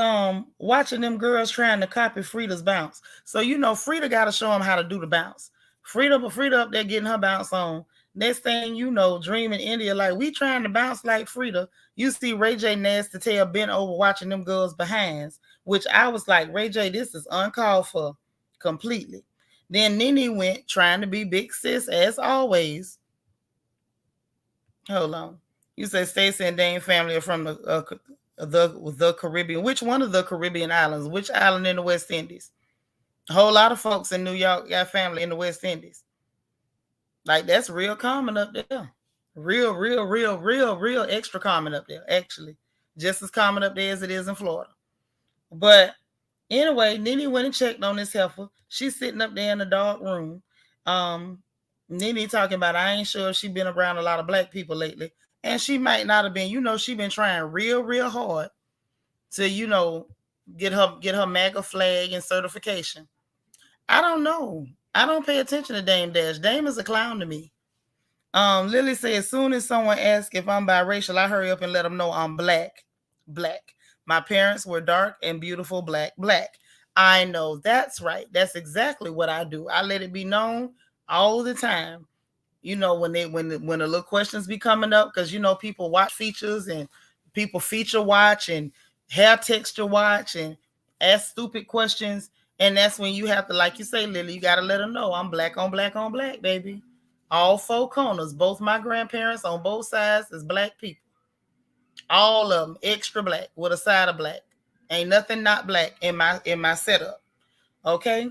watching them girls trying to copy Frida's bounce. So Frida got to show them how to do the bounce. Frida up there getting her bounce on. Next thing you know, Dream in India, like we trying to bounce like Frida. You see Ray J nasty tail bent over watching them girls behinds, which I was like, Ray J, this is uncalled for completely. Then Nene went trying to be big sis as always. Hold on. You said Stacy and Dane family are from the Caribbean. Which one of the Caribbean islands? Which island in the West Indies? A whole lot of folks in New York got family in the West Indies. Like that's real common up there. Real extra common up there, actually. Just as common up there as it is in Florida. But anyway, Nene went and checked on this heifer. She's sitting up there in the dark room. Nene talking about I ain't sure if she been around a lot of black people lately. And she might not have been. She been trying real hard to, get her MAGA flag and certification. I don't know. I don't pay attention to Dame Dash. Dame is a clown to me. Lily said, as soon as someone asks if I'm biracial, I hurry up and let them know I'm black. My parents were dark and beautiful black. I know. That's right. That's exactly what I do. I let it be known all the time. When the little questions be coming up, because people watch features and people feature watch and hair texture watch and ask stupid questions. And that's when you have to, like you say, Lily, you got to let them know I'm black on black on black, baby. All 4 corners. Both my grandparents on both sides is black people. All of them extra black with a side of black. Ain't nothing not black in my setup. Okay?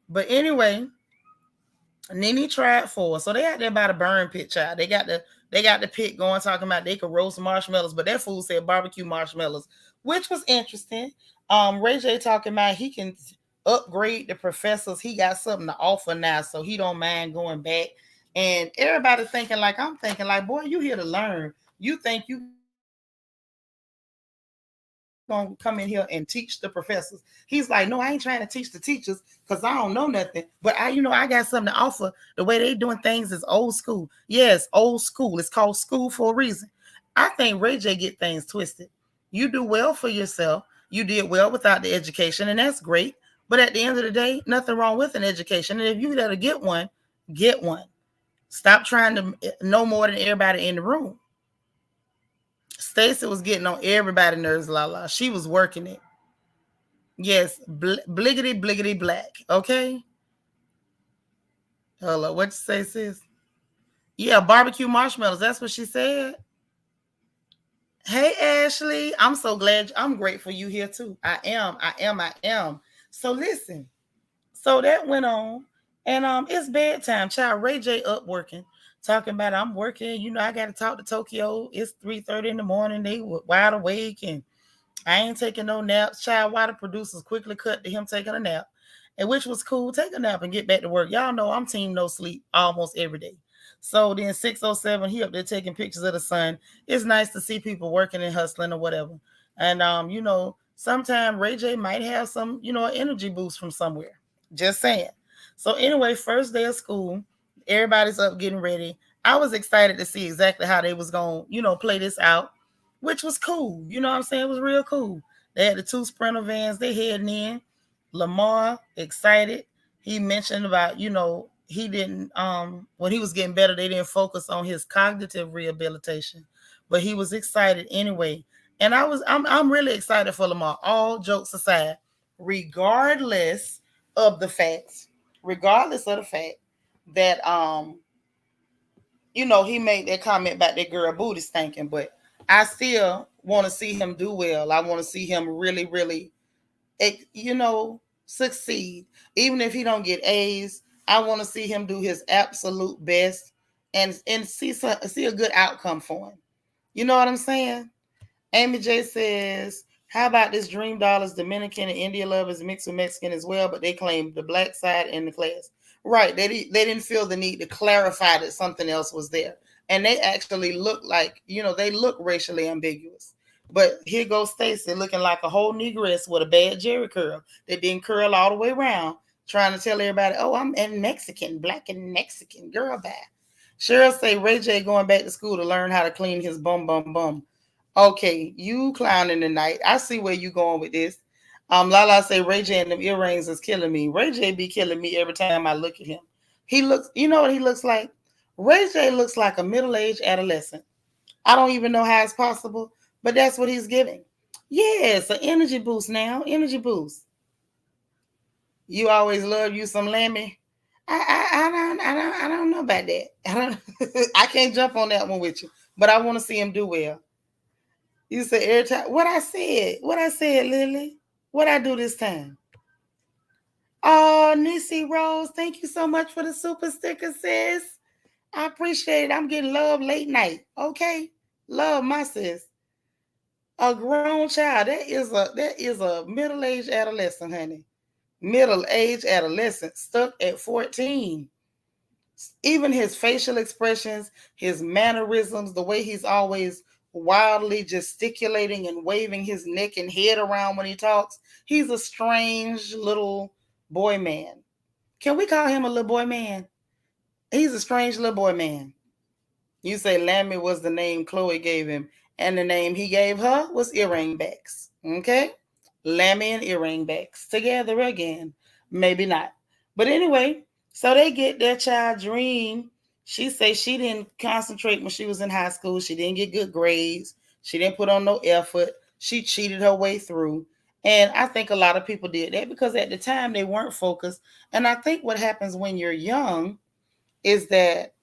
But anyway, Nene tried 4. So they out there by the burn pit, child. They got the pit going, talking about they could roast marshmallows, but that fool said barbecue marshmallows, which was interesting. Ray J talking about he can upgrade the professors. He got something to offer now, so he don't mind going back. And everybody thinking like I'm thinking, like, boy, you here to learn. You think you gonna come in here and teach the professors. He's like, no, I ain't trying to teach the teachers because I don't know nothing. But I got something to offer. The way they doing things is old school. Yes, old school. It's called school for a reason. I think Ray J get things twisted. You do well for yourself. You did well without the education, and that's great. But at the end of the day, nothing wrong with an education. And if you gotta get one, get one. Stop trying to know more than everybody in the room. Stacy was getting on everybody's nerves, la. She was working it. Yes, bliggity, bliggity, black. Okay? Hello, what you say, sis? Yeah, barbecue marshmallows. That's what she said. Hey, Ashley. I'm so glad. I'm grateful you here too. I am. So listen. So that went on. And it's bedtime. Child Ray J up working. Talking about I'm working. I got to talk to Tokyo. It's 3:30 in the morning. They were wide awake and I ain't taking no naps. Child, why the producers quickly cut to him taking a nap, and which was cool. Take a nap and get back to work. Y'all know I'm team no sleep almost every day. So then 6:07, he up there taking pictures of the sun. It's nice to see people working and hustling or whatever. And sometimes Ray J might have some, an energy boost from somewhere. Just saying. So anyway, first day of school, everybody's up getting ready. I was excited to see exactly how they was gonna, play this out, which was cool. You know what I'm saying? It was real cool. They had the two Sprinter vans. They heading in. Lamar excited. He mentioned about, he didn't when he was getting better, they didn't focus on his cognitive rehabilitation, but he was excited anyway. And I'm really excited for Lamar. All jokes aside, regardless of the facts, regardless of the fact that he made that comment about that girl booty stinking, but I still want to see him do well. I want to see him really, really, succeed. Even if he don't get A's, I want to see him do his absolute best and see a good outcome for him. You know what I'm saying? Amy J says, how about this Dreamdoll is Dominican and India love is mixed with Mexican as well, but they claim the black side in the class. Right. They didn't feel the need to clarify that something else was there. And they actually look like, they look racially ambiguous. But here goes Stacy looking like a whole negress with a bad Jerry curl that didn't curl all the way around, trying to tell everybody, oh, I'm in Mexican, black and Mexican, girl bad. Cheryl say Ray J going back to school to learn how to clean his bum. Okay, you clowning tonight. I see where you going with this. Lala say Ray J and them earrings is killing me. Ray J be killing me every time I look at him. He looks, you know what he looks like? Ray J looks like a middle-aged adolescent. I don't even know how it's possible, but that's what he's giving. Yes, an energy boost now. Energy boost. You always love you some Lammy. I don't know about that. I can't jump on that one with you, but I want to see him do well. You said every time. What I said, Lily. What I do this time? Oh, Nissy Rose, thank you so much for the super sticker, sis. I appreciate it. I'm getting love late night. Okay, love my sis. A grown child. That is a middle-aged adolescent, honey. Middle-aged adolescent stuck at 14. Even his facial expressions, his mannerisms, the way he's always wildly gesticulating and waving his neck and head around when he talks. He's a strange little boy man. Can we call him a little boy man? He's a strange little boy man. You say Lammy was the name Chloe gave him, and the name he gave her was Earring Backs. Okay? Lammy and Earring Backs together again. Maybe not. But anyway, so they get their child Dream. She says she didn't concentrate when she was in high school. She didn't get good grades. She didn't put on no effort. She cheated her way through. And I think a lot of people did that because at the time they weren't focused. And I think what happens when you're young is that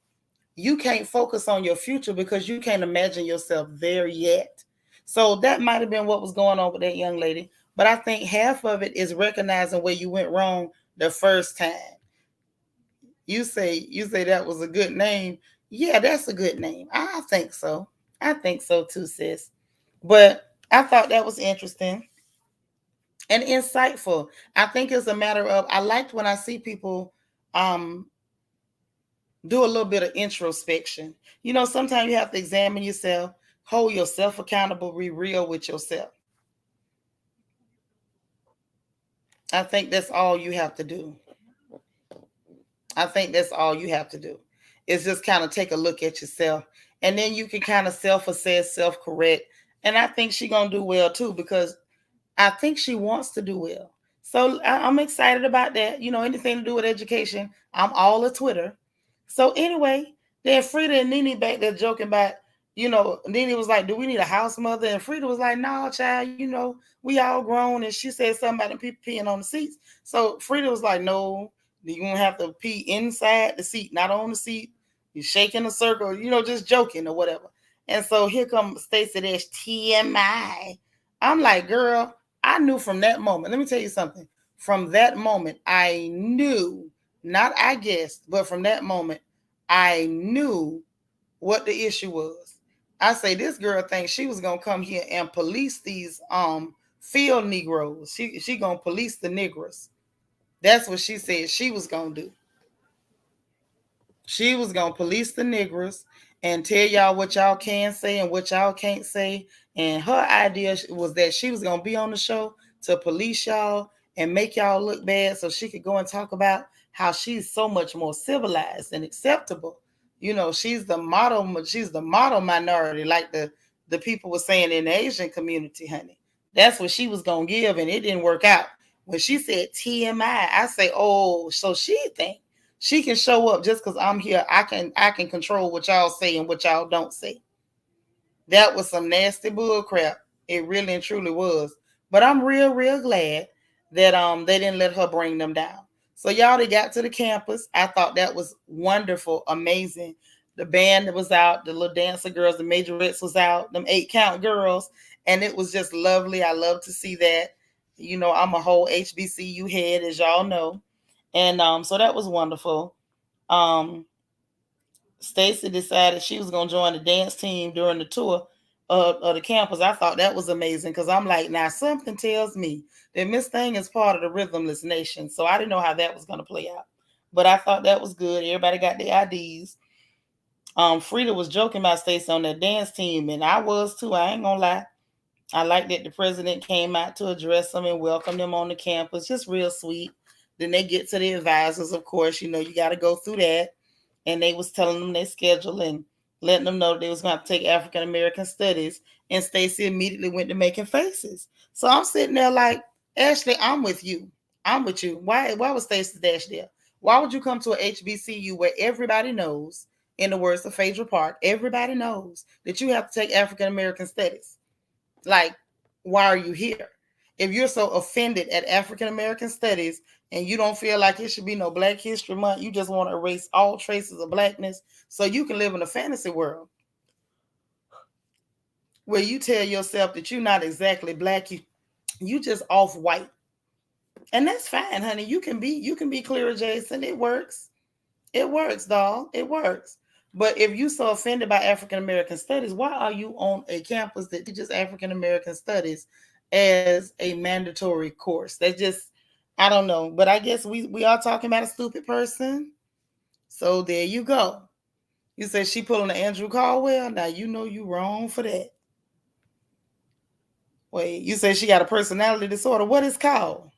you can't focus on your future because you can't imagine yourself there yet. So that might have been what was going on with that young lady. But I think half of it is recognizing where you went wrong the first time. You say that was a good name. Yeah, that's a good name. I think so. I think so too, sis. But I thought that was interesting and insightful. I think it's a matter of, I liked when I see people do a little bit of introspection. Sometimes you have to examine yourself, hold yourself accountable, be real with yourself. I think that's all you have to do. I think that's all you have to do is just kind of take a look at yourself, and then you can kind of self-assess, self-correct. And I think she's gonna do well too because I think she wants to do well. So I'm excited about that. You know, anything to do with education, I'm all a Twitter. So anyway, then Frida and Nene back there joking about, Nene was like, "Do we need a house mother?" And Frida was like, "No, child. We all grown." And she said something about the people peeing on the seats. So Frida was like, "No, you won't have to pee inside the seat, not on the seat. You're shaking a circle, just joking or whatever." And so here comes Stacy Dash TMI. I'm like, girl, I knew from that moment. Let me tell you something. From that moment, I knew, not I guessed, but from that moment, I knew what the issue was. I say this girl thinks she was gonna come here and police these field Negroes. She gonna police the Negroes. That's what she said she was gonna do. She was gonna police the niggers and tell y'all what y'all can say and what y'all can't say. And her idea was that she was gonna be on the show to police y'all and make y'all look bad so she could go and talk about how she's so much more civilized and acceptable. She's the model minority, like the people were saying in the Asian community, honey. That's what she was gonna give, and it didn't work out. When she said TMI, I say, oh, so she think she can show up just because I'm here. I can control what y'all say and what y'all don't say. That was some nasty bull crap. It really and truly was. But I'm real glad that they didn't let her bring them down. So y'all, they got to the campus. I thought that was wonderful, amazing. The band that was out, the little dancer girls, the majorettes was out, them 8 count girls, and it was just lovely. I love to see that. I'm a whole HBCU head, as y'all know. And so that was wonderful. Um, Stacy decided she was going to join the dance team during the tour of the campus. I thought that was amazing because I'm like, now something tells me that Miss Thing is part of the Rhythmless Nation. So I didn't know how that was going to play out. But I thought that was good. Everybody got their IDs. Frida was joking about Stacy on that dance team, and I was too. I ain't going to lie. I like that the president came out to address them and welcome them on the campus. Just real sweet. Then they get to the advisors, of course. You got to go through that. And they was telling them their schedule and letting them know they was going to take African American studies. And Stacy immediately went to making faces. So I'm sitting there like, Ashley, I'm with you. I'm with you. Why was Stacy Dash there? Why would you come to a HBCU where everybody knows, in the words of Phaedra Park, everybody knows that you have to take African American studies? Like, why are you here? If you're so offended at African American studies and you don't feel like it should be no Black History Month, you just want to erase all traces of blackness so you can live in a fantasy world where you tell yourself that you're not exactly black, you just off white. And that's fine, honey. You can be clear adjacent. It works. It works, doll. It works. But if you so offended by African American studies, why are you on a campus that teaches African American studies as a mandatory course? That just, I don't know. But I guess we are talking about a stupid person. So there you go. You said she pulling an Andrew Caldwell. Now you know you wrong for that. Wait, you said she got a personality disorder. What is called?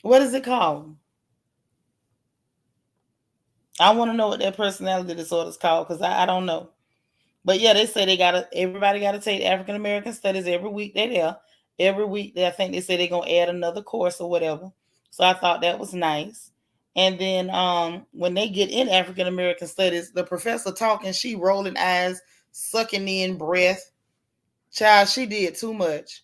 What is it called? I want to know what that personality disorder is called because I don't know. But yeah, they say everybody gotta take African American studies every week. They there. Every week I think they say they're gonna add another course or whatever. So I thought that was nice. And then when they get in African American studies, the professor talking, she rolling eyes, sucking in breath. Child, she did too much.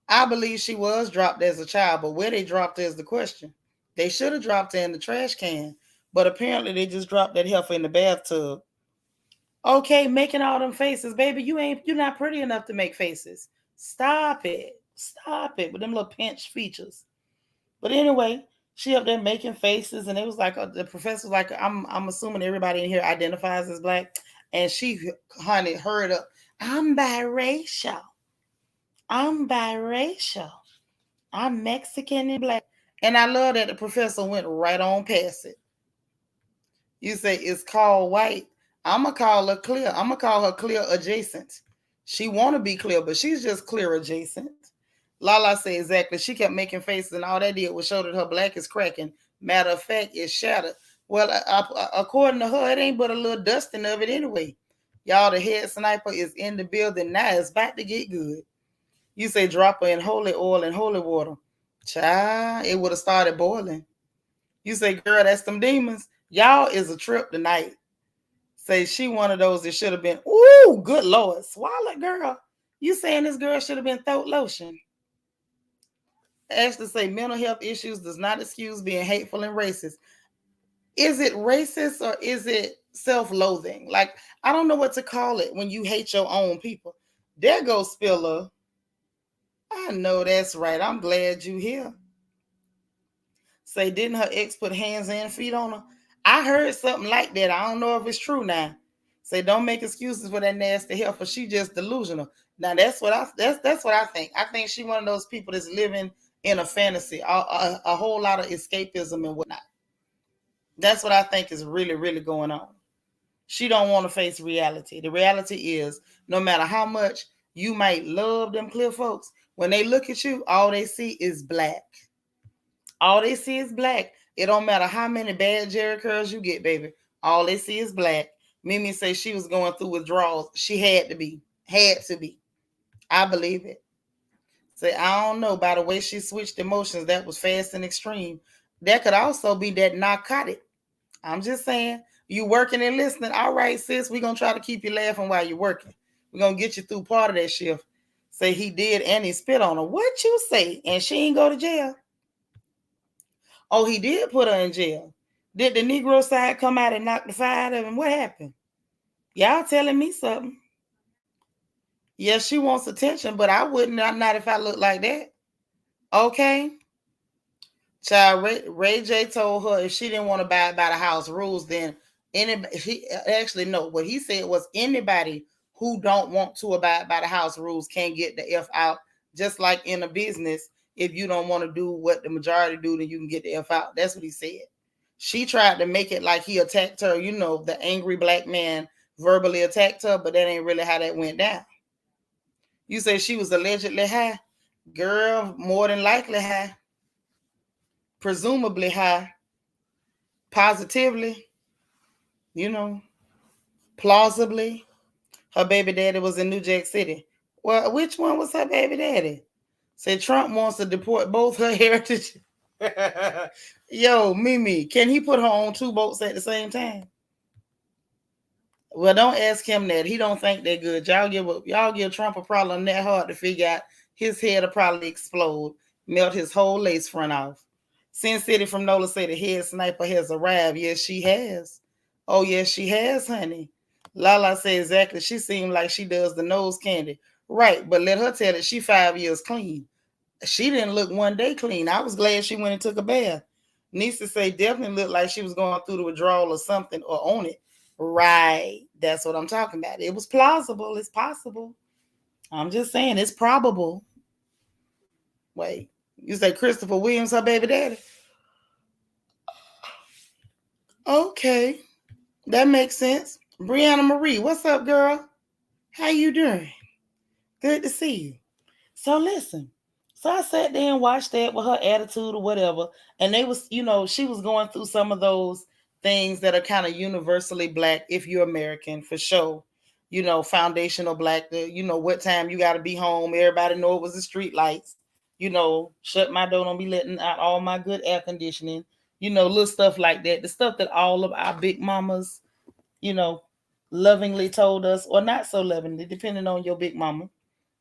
I believe she was dropped as a child, but where they dropped her is the question. They should have dropped her in the trash can, but apparently they just dropped that heifer in the bathtub. Okay, making all them faces, baby. You're not pretty enough to make faces. Stop it. Stop it with them little pinch features. But anyway, she up there making faces, and it was like the professor was like, I'm assuming everybody in here identifies as black. And she, honey, heard up, I'm biracial. I'm biracial. I'm Mexican and black. And I love that the professor went right on past it. You say it's called white. I'm gonna call her clear. I'm gonna call her clear adjacent. She want to be clear, but she's just clear adjacent. Lala said exactly. She kept making faces, and all that did was show that her black is cracking. Matter of fact, it's shattered. Well, according to her, it ain't but a little dusting of it anyway. Y'all, the head sniper is in the building now. It's about to get good. You say drop her in holy oil and holy water. Child, it would have started boiling. You say, girl, that's them demons. Y'all is a trip tonight. Say she one of those that should have been, ooh, good Lord, swallow, girl. You saying this girl should have been throat lotion. Ashley say mental health issues does not excuse being hateful and racist. Is it racist or is it self-loathing? Like, I don't know what to call it when you hate your own people. There goes Spiller. I know that's right. I'm glad you here. Say, didn't her ex put hands and feet on her? I heard something like that. I don't know if it's true now. Say, don't make excuses for that nasty heifer. She just delusional. Now that's what I think. I think she one of those people that's living in a fantasy, a whole lot of escapism and whatnot. That's what I think is really, really going on. She don't want to face reality. The reality is, no matter how much you might love them clear folks, when they look at you, all they see is black. All they see is black. It don't matter how many bad Jerry curls you get, baby. All they see is black. Mimi say she was going through withdrawals. She had to be. Had to be. I believe it. Say, I don't know. By the way she switched emotions, that was fast and extreme. That could also be that narcotic. I'm just saying. You working and listening. All right, sis. We're going to try to keep you laughing while you're working. We're going to get you through part of that shift. Say he did and he spit on her. What you say? And she ain't go to jail. Oh, he did put her in jail. Did the Negro side come out and knock the fire out of him? What happened? Y'all telling me something. Yeah, she wants attention, but I wouldn't, not if I look like that. Okay. Child, Ray J told her if she didn't want to abide by the house rules, then what he said was anybody who don't want to abide by the house rules can't get the F out. Just like in a business, if you don't want to do what the majority do, then you can get the F out. That's what he said. She tried to make it like he attacked her, the angry black man verbally attacked her, but that ain't really how that went down. You say she was allegedly high. Girl, more than likely high. Presumably high. Positively. Plausibly. Her baby daddy was in New Jack City. Well, which one was her baby daddy? Say Trump wants to deport both her heritage. Yo, Mimi, can he put her on two boats at the same time? Well, don't ask him that. He don't think they're good. Y'all give Trump a problem that hard to figure out. His head will probably explode, melt his whole lace front off. Sin City from Nola say the head sniper has arrived. Yes, she has. Oh, yes, she has, honey. Lala said exactly. She seemed like she does the nose candy. Right, but let her tell it. She 5 years clean. She didn't look one day clean. I was glad she went and took a bath. Nisa say definitely looked like she was going through the withdrawal or something or on it. Right. That's what I'm talking about. It was plausible. It's possible. I'm just saying it's probable. Wait. You say Christopher Williams, her baby daddy? Okay. That makes sense. Brianna Marie, what's up, girl? How you doing? Good to see you. So listen. So I sat there and watched that with her attitude or whatever. And they was, she was going through some of those things that are kind of universally black if you're American, for sure. Foundational black, what time you got to be home. Everybody know it was the street lights. Shut my door, don't be letting out all my good air conditioning. Little stuff like that. The stuff that all of our big mamas, lovingly told us, or not so lovingly, depending on your big mama.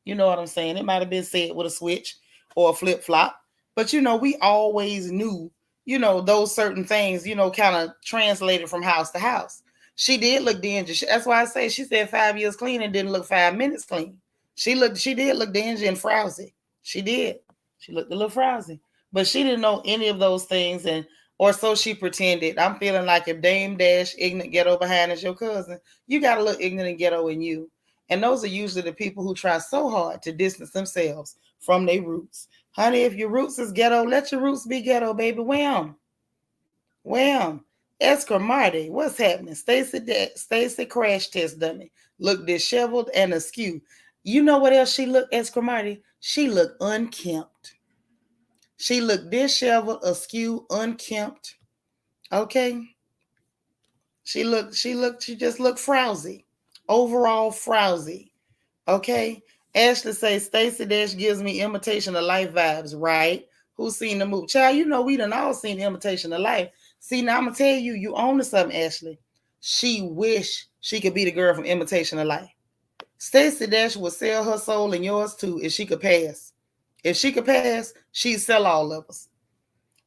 You know what I'm saying? It might have been said with a switch or a flip flop, but we always knew, those certain things, kind of translated from house to house. She did look dingy. That's why I say she said 5 years clean and didn't look 5 minutes clean. She did look dingy and frowsy. She did. She looked a little frowsy, but she didn't know any of those things, or so she pretended. I'm feeling like if Dame Dash, ignorant ghetto behind is your cousin, you got to look ignorant and ghetto in you. And those are usually the people who try so hard to distance themselves from their roots. Honey, if your roots is ghetto, let your roots be ghetto, baby. Wham. Wham. Esker Marty, what's happening? Stacy Crash Test Dummy. Look disheveled and askew. You know what else she looked as Cromartie? She looked unkempt. She looked disheveled, askew, unkempt. Okay. She just looked frowsy. Overall frowsy. Okay. Ashley says Stacy Dash gives me Imitation of Life vibes, right? Who's seen the movie? Child, you know we done all seen Imitation of Life. See, now I'm gonna tell you, you own to something, Ashley. She wish she could be the girl from Imitation of Life. Stacy Dash would sell her soul and yours too if she could pass. If she could pass, she'd sell all of us.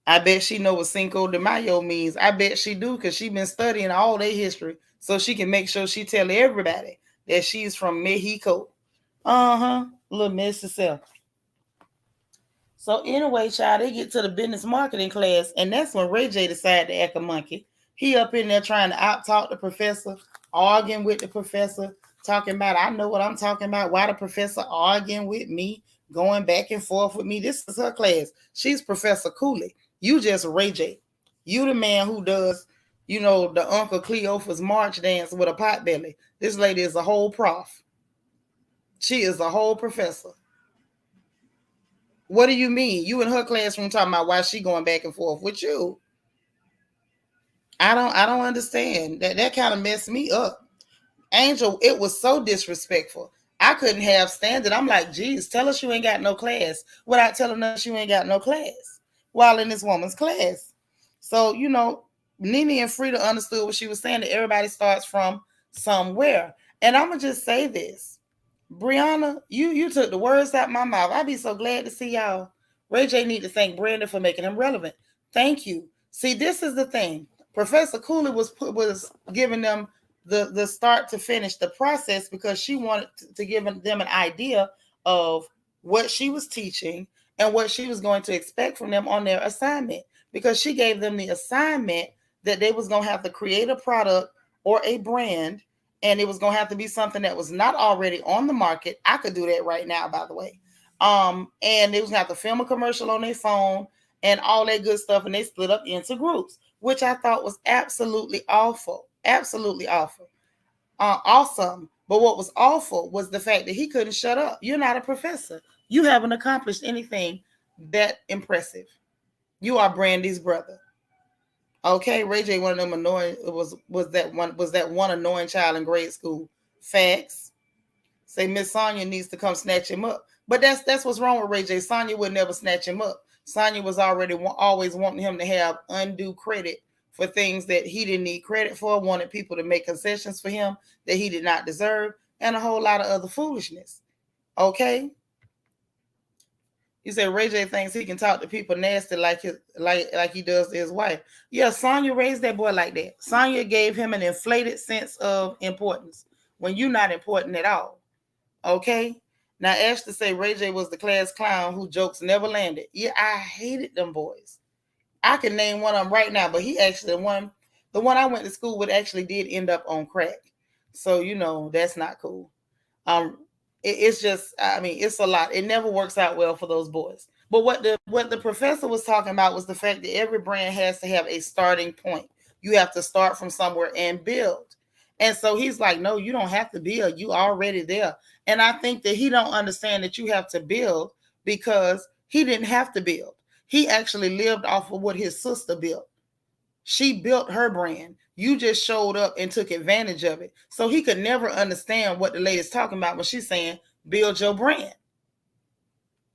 I bet she know what Cinco de Mayo means. I bet she do because she been studying all their history so she can make sure she tell everybody that she's from Mexico. Little messy self. So anyway, child, they get to the business marketing class, and that's when Ray J decided to act a monkey. He up in there trying to out-talk the professor, arguing with the professor, talking about, I know what I'm talking about. Why the professor arguing with me, going back and forth with me? This is her class. She's Professor Cooley. You just Ray J. You the man who does, the Uncle Cleophas march dance with a pot belly. This lady is a whole prof. She is a whole professor. What do you mean? You in her classroom talking about why she going back and forth with you? I don't understand. That kind of messed me up. Angel, it was so disrespectful. I couldn't have stand it. I'm like, geez, tell us you ain't got no class without telling us you ain't got no class while in this woman's class. So, Nene and Frida understood what she was saying, that everybody starts from somewhere. And I'm going to just say this. Brianna, you took the words out my mouth. I'd be so glad to see y'all. Ray J need to thank Brandon for making him relevant. Thank you. See, this is the thing. Professor Cooley was giving them the start to finish the process because she wanted to give them an idea of what she was teaching and what she was going to expect from them on their assignment, because she gave them the assignment that they was going to have to create a product or a brand, and it was going to have to be something that was not already on the market. I could do that right now, by the way. And they was going to have to film a commercial on their phone and all that good stuff, and they split up into groups, which I thought was absolutely awful. Absolutely awful. Awesome. But what was awful was the fact that he couldn't shut up. You're not a professor. You haven't accomplished anything that impressive. You are Brandy's brother. Okay, Ray J, one of them annoying was that one annoying child in grade school. Facts. Say Miss Sonia needs to come snatch him up. But that's what's wrong with Ray J. Sonia would never snatch him up. Sonia was always wanting him to have undue credit for things that he didn't need credit for, wanted people to make concessions for him that he did not deserve, and a whole lot of other foolishness. Okay? You say Ray J thinks he can talk to people nasty like he does to his wife. Yeah, Sonya raised that boy like that. Sonya gave him an inflated sense of importance when you're not important at all. Okay? Now, Ashley say Ray J was the class clown who jokes never landed. Yeah, I hated them boys. I can name one of them right now, but he actually, the one I went to school with actually did end up on crack. So, that's not cool. It's just, it's a lot. It never works out well for those boys. But what the professor was talking about was the fact that every brand has to have a starting point. You have to start from somewhere and build. And so he's like, no, you don't have to build. You already there. And I think that he don't understand that you have to build because he didn't have to build. He actually lived off of what his sister built. She built her brand. You just showed up and took advantage of it. So he could never understand what the lady's talking about when she's saying, build your brand.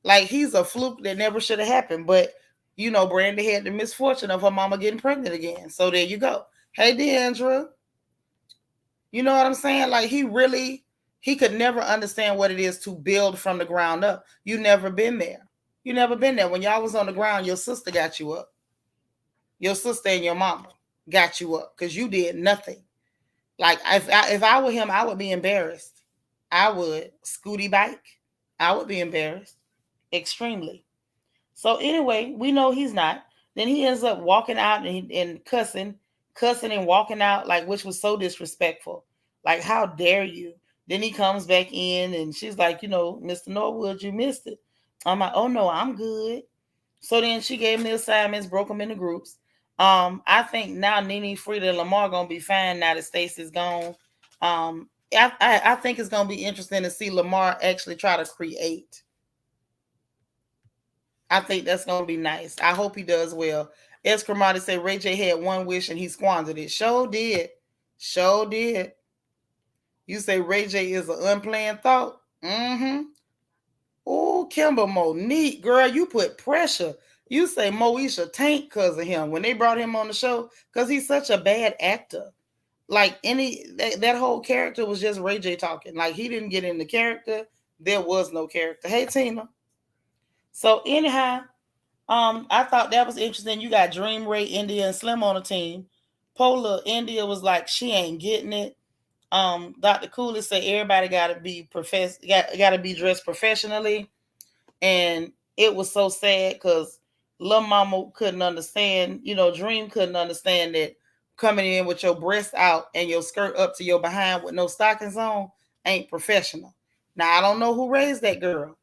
Like he's a fluke that never should have happened. But, Brandy had the misfortune of her mama getting pregnant again. So there you go. Hey, Deandra. You know what I'm saying? Like he could never understand what it is to build from the ground up. You never been there. You never been there. When y'all was on the ground, your sister got you up. Your sister and your mama got you up because you did nothing. Like if I were him, I would be embarrassed. I would. Scooty bike. I would be embarrassed. Extremely. So anyway, we know he's not. Then he ends up walking out and cussing and walking out, like, which was so disrespectful. Like, how dare you? Then he comes back in and she's like, Mr. Norwood, you missed it. I'm like, oh no, I'm good. So then she gave him the assignments, broke them into groups. I think now Nene, Frida, and Lamar gonna be fine now that Stacy's gone. I think it's gonna be interesting to see Lamar actually try to create. I think that's gonna be nice. I hope he does well. Escramati said Ray J had one wish and he squandered it. Sure did. Sure did. You say Ray J is an unplanned thought? Mm-hmm. Oh, Kimber Monique, girl, you put pressure. You say Moesha tanked because of him when they brought him on the show because he's such a bad actor. Like that whole character was just Ray J talking. Like he didn't get in the character. There was no character. Hey Tina. So anyhow, I thought that was interesting. You got Dream Ray, India, and Slim on the team. Polar India was like she ain't getting it. Dr. Cooley said everybody gotta be dressed professionally. And it was so sad because Lil Mama couldn't understand, Dream couldn't understand that coming in with your breast out and your skirt up to your behind with no stockings on ain't professional. Now I don't know who raised that girl,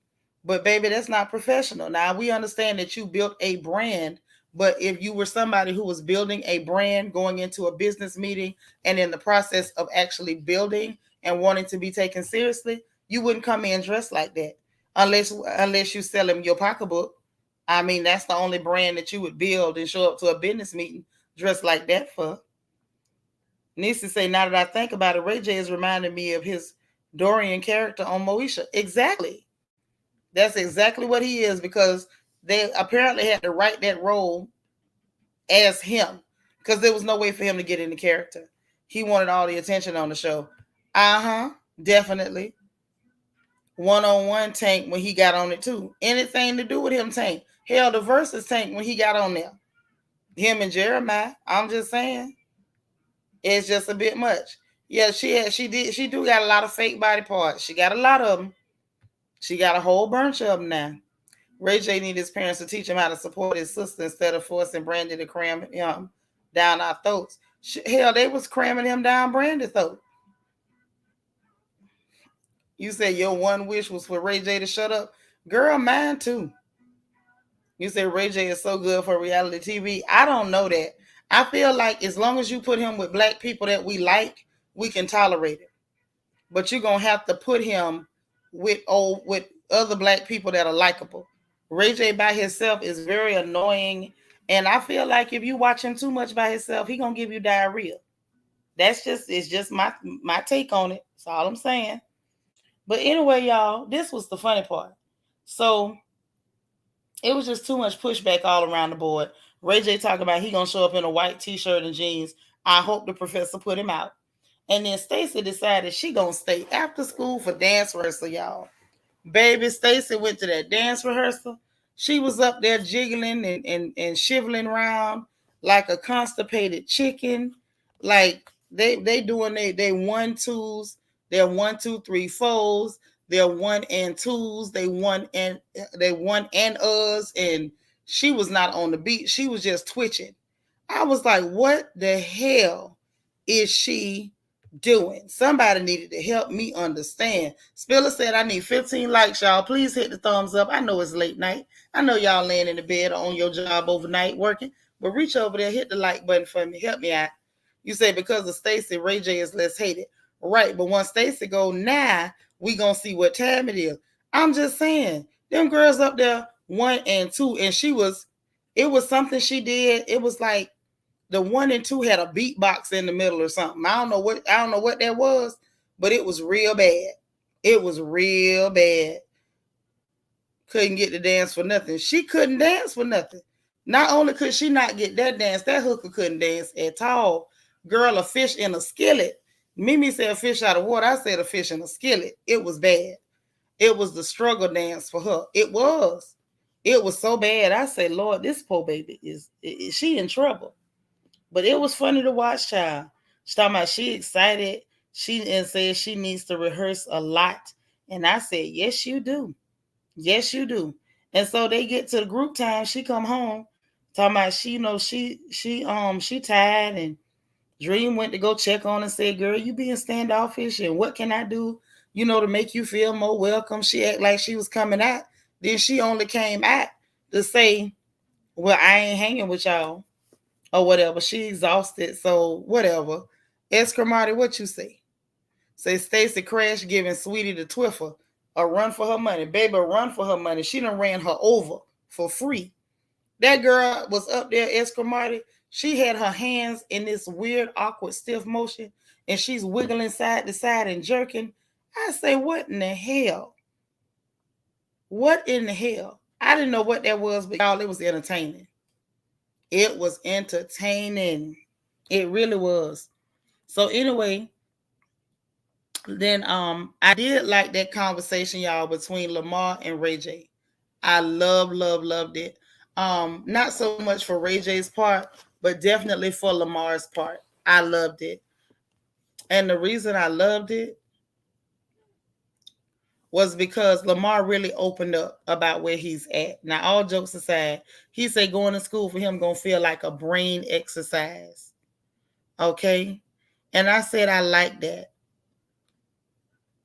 but baby, that's not professional. Now we understand that you built a brand, but if you were somebody who was building a brand going into a business meeting and in the process of actually building and wanting to be taken seriously, you wouldn't come in dressed like that unless you sell him your pocketbook. I mean, that's the only brand that you would build and show up to a business meeting dressed like that for. Nisa say, now that I think about it, Ray J is reminding me of his Dorian character on Moesha. Exactly. That's exactly what he is because they apparently had to write that role as him because there was no way for him to get in the character. He wanted all the attention on the show. Definitely. One-on-one Tank when he got on it too. Anything to do with him Tank. Hell, the versus Tank when he got on there. Him and Jeremiah. I'm just saying. It's just a bit much. Yeah, she do got a lot of fake body parts. She got a lot of them. She got a whole bunch of them now. Ray J need his parents to teach him how to support his sister instead of forcing Brandy to cram him down our throats. Hell, they was cramming him down Brandy's throat. You said your one wish was for Ray J to shut up. Girl, mine too. You say Ray J is so good for reality TV. I don't know that. I feel like as long as you put him with black people that we like, we can tolerate it. But you're gonna have to put him with other black people that are likable. Ray J by himself is very annoying, and I feel like if you watch him too much by himself, he gonna give you diarrhea. It's just my take on it. That's all I'm saying. But anyway, y'all, this was the funny part. So it was just too much pushback all around the board. Ray J talking about he gonna show up in a white t-shirt and jeans. I hope the professor put him out. And then Stacy decided she gonna stay after school for dance rehearsal, y'all. Baby, Stacy went to that dance rehearsal. She was up there jiggling and shiveling around like a constipated chicken. Like they doing they 1-2s, their 1-2-3-4s, their 1 and 2s, they 1 and and she was not on the beat. She was just twitching. I was like, what the hell is she doing? Somebody needed to help me understand. Spiller said, I need 15 likes, y'all. Please hit the thumbs up. I know it's late night. I know y'all laying in the bed or on your job overnight working, but reach over there, hit the like button for me. Help me out. You say because of Stacy, Ray J is less hated. Right, but once Stacy go, now we gonna see what time it is. I'm just saying, them girls up there 1 and 2, and it was something she did. It was like the 1 and 2 had a beatbox in the middle or something. I don't know what that was, but it was real bad. It was real bad. Couldn't get the dance for nothing. She couldn't dance for nothing. Not only could she not get that dance, that hooker couldn't dance at all. Girl, a fish in a skillet. Mimi said a fish out of water. I said a fish in a skillet. It was bad. It was the struggle dance for her. It was. It was so bad. I said, Lord, this poor baby is she in trouble. But it was funny to watch, child. She talking about she excited. She said she needs to rehearse a lot. And I said, yes, you do. Yes, you do. And so they get to the group time. She come home talking about she tired, and Dream went to go check on and said, girl, you being standoffish, and what can I do, to make you feel more welcome? She act like she was coming out. Then she only came out to say, well, I ain't hanging with y'all or whatever. She exhausted, so whatever. Escramati, what you say? Say Stacy Crash giving Sweetie the Twiffer a run for her money. Baby, a run for her money. She done ran her over for free. That girl was up there escramarty. She had her hands in this weird, awkward, stiff motion, and she's wiggling side to side and jerking. I say, what in the hell? What in the hell? I didn't know what that was, but y'all, it was entertaining. It was entertaining. It really was. So anyway, then I did like that conversation, y'all, between Lamar and Ray J. I loved it. Not so much for Ray J's part, but definitely for Lamar's part. I loved it. And the reason I loved it was because Lamar really opened up about where he's at. Now, all jokes aside, he said going to school for him gonna feel like a brain exercise. Okay? And I said I like that.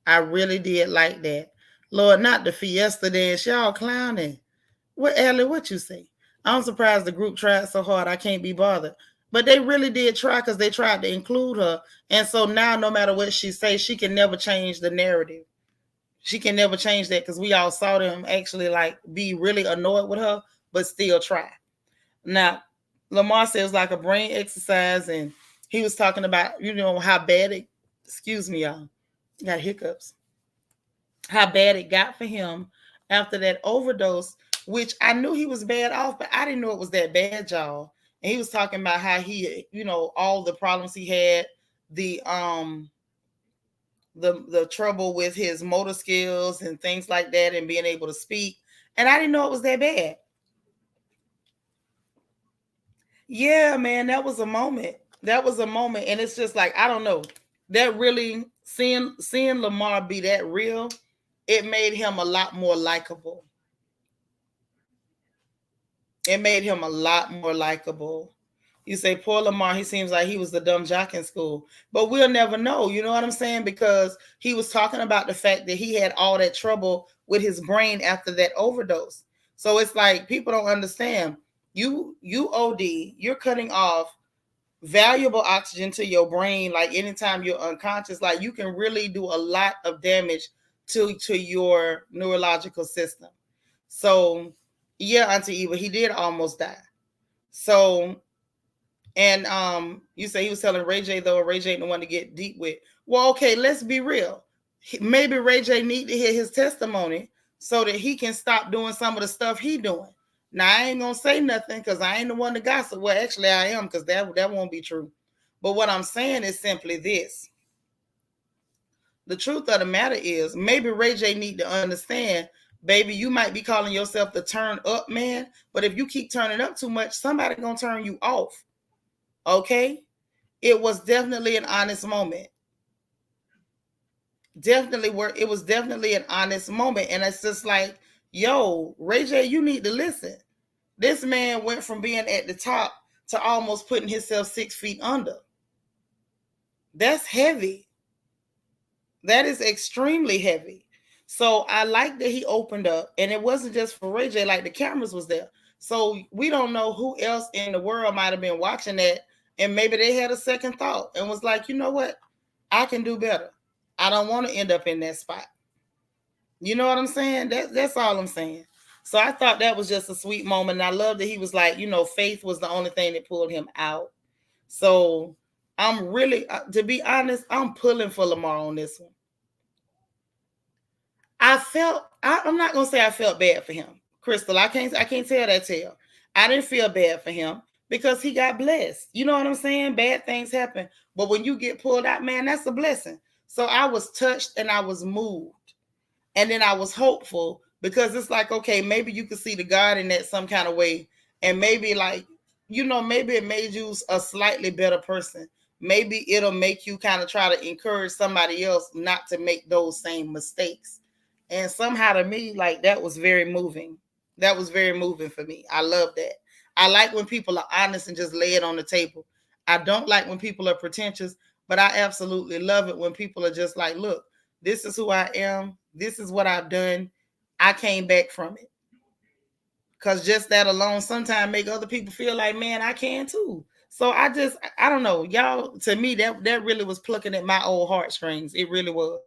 I really did like that. Lord, not the fiesta dance. Y'all clowning. What, Ellie, what you say? I'm surprised the group tried so hard. I can't be bothered. But they really did try because they tried to include her. And so now, no matter what she says, she can never change the narrative. She can never change that because we all saw them actually like be really annoyed with her, but still try. Now, Lamar says like a brain exercise, and he was talking about, how bad it, excuse me, y'all, got hiccups, how bad it got for him after that overdose, which I knew he was bad off, but I didn't know it was that bad, y'all. And he was talking about how he, all the problems he had, the trouble with his motor skills and things like that, and being able to speak. And I didn't know it was that bad. Yeah, man, that was a moment. That was a moment. And it's just like, I don't know. That really, seeing Lamar be that real, it made him a lot more likable. It made him a lot more likable. You say, poor Lamar, he seems like he was the dumb jock in school. But we'll never know, you know what I'm saying? Because he was talking about the fact that he had all that trouble with his brain after that overdose. So it's like people don't understand. You OD, you're cutting off valuable oxygen to your brain. Like anytime you're unconscious, like you can really do a lot of damage to your neurological system. So yeah, Auntie Eva, he did almost die. So, and you say he was telling Ray J though, Ray J ain't the one to get deep with. Well, okay, let's be real. Maybe Ray J need to hear his testimony so that he can stop doing some of the stuff he doing. Now I ain't gonna say nothing because I ain't the one to gossip. Well, actually I am, because that won't be true. But what I'm saying is simply this. The truth of the matter is maybe Ray J need to understand, baby, you might be calling yourself the turn up man, but if you keep turning up too much, somebody gonna turn you off. Okay? It was definitely an honest moment. It was definitely an honest moment. And it's just like, yo, Ray J, you need to listen. This man went from being at the top to almost putting himself 6 feet under. That's heavy. That is extremely heavy. So I like that he opened up, and it wasn't just for Ray J, like the cameras was there. So we don't know who else in the world might have been watching that, and maybe they had a second thought and was like, you know what? I can do better. I don't want to end up in that spot. You know what I'm saying? That's all I'm saying. So I thought that was just a sweet moment. And I love that he was like, faith was the only thing that pulled him out. So I'm really, to be honest, I'm pulling for Lamar on this one. I'm not going to say I felt bad for him. Crystal, I can't tell that tale. I didn't feel bad for him because he got blessed. You know what I'm saying? Bad things happen. But when you get pulled out, man, that's a blessing. So I was touched and I was moved. And then I was hopeful because it's like, okay, maybe you could see the God in that some kind of way. And maybe like, maybe it made you a slightly better person. Maybe it'll make you kind of try to encourage somebody else not to make those same mistakes. And somehow to me, like that was very moving. That was very moving for me. I love that. I like when people are honest and just lay it on the table. I don't like when people are pretentious, but I absolutely love it when people are just like, look, this is who I am. This is what I've done. I came back from it. Because just that alone sometimes make other people feel like, man, I can too. So I don't know, y'all. To me, that really was plucking at my old heartstrings. It really was.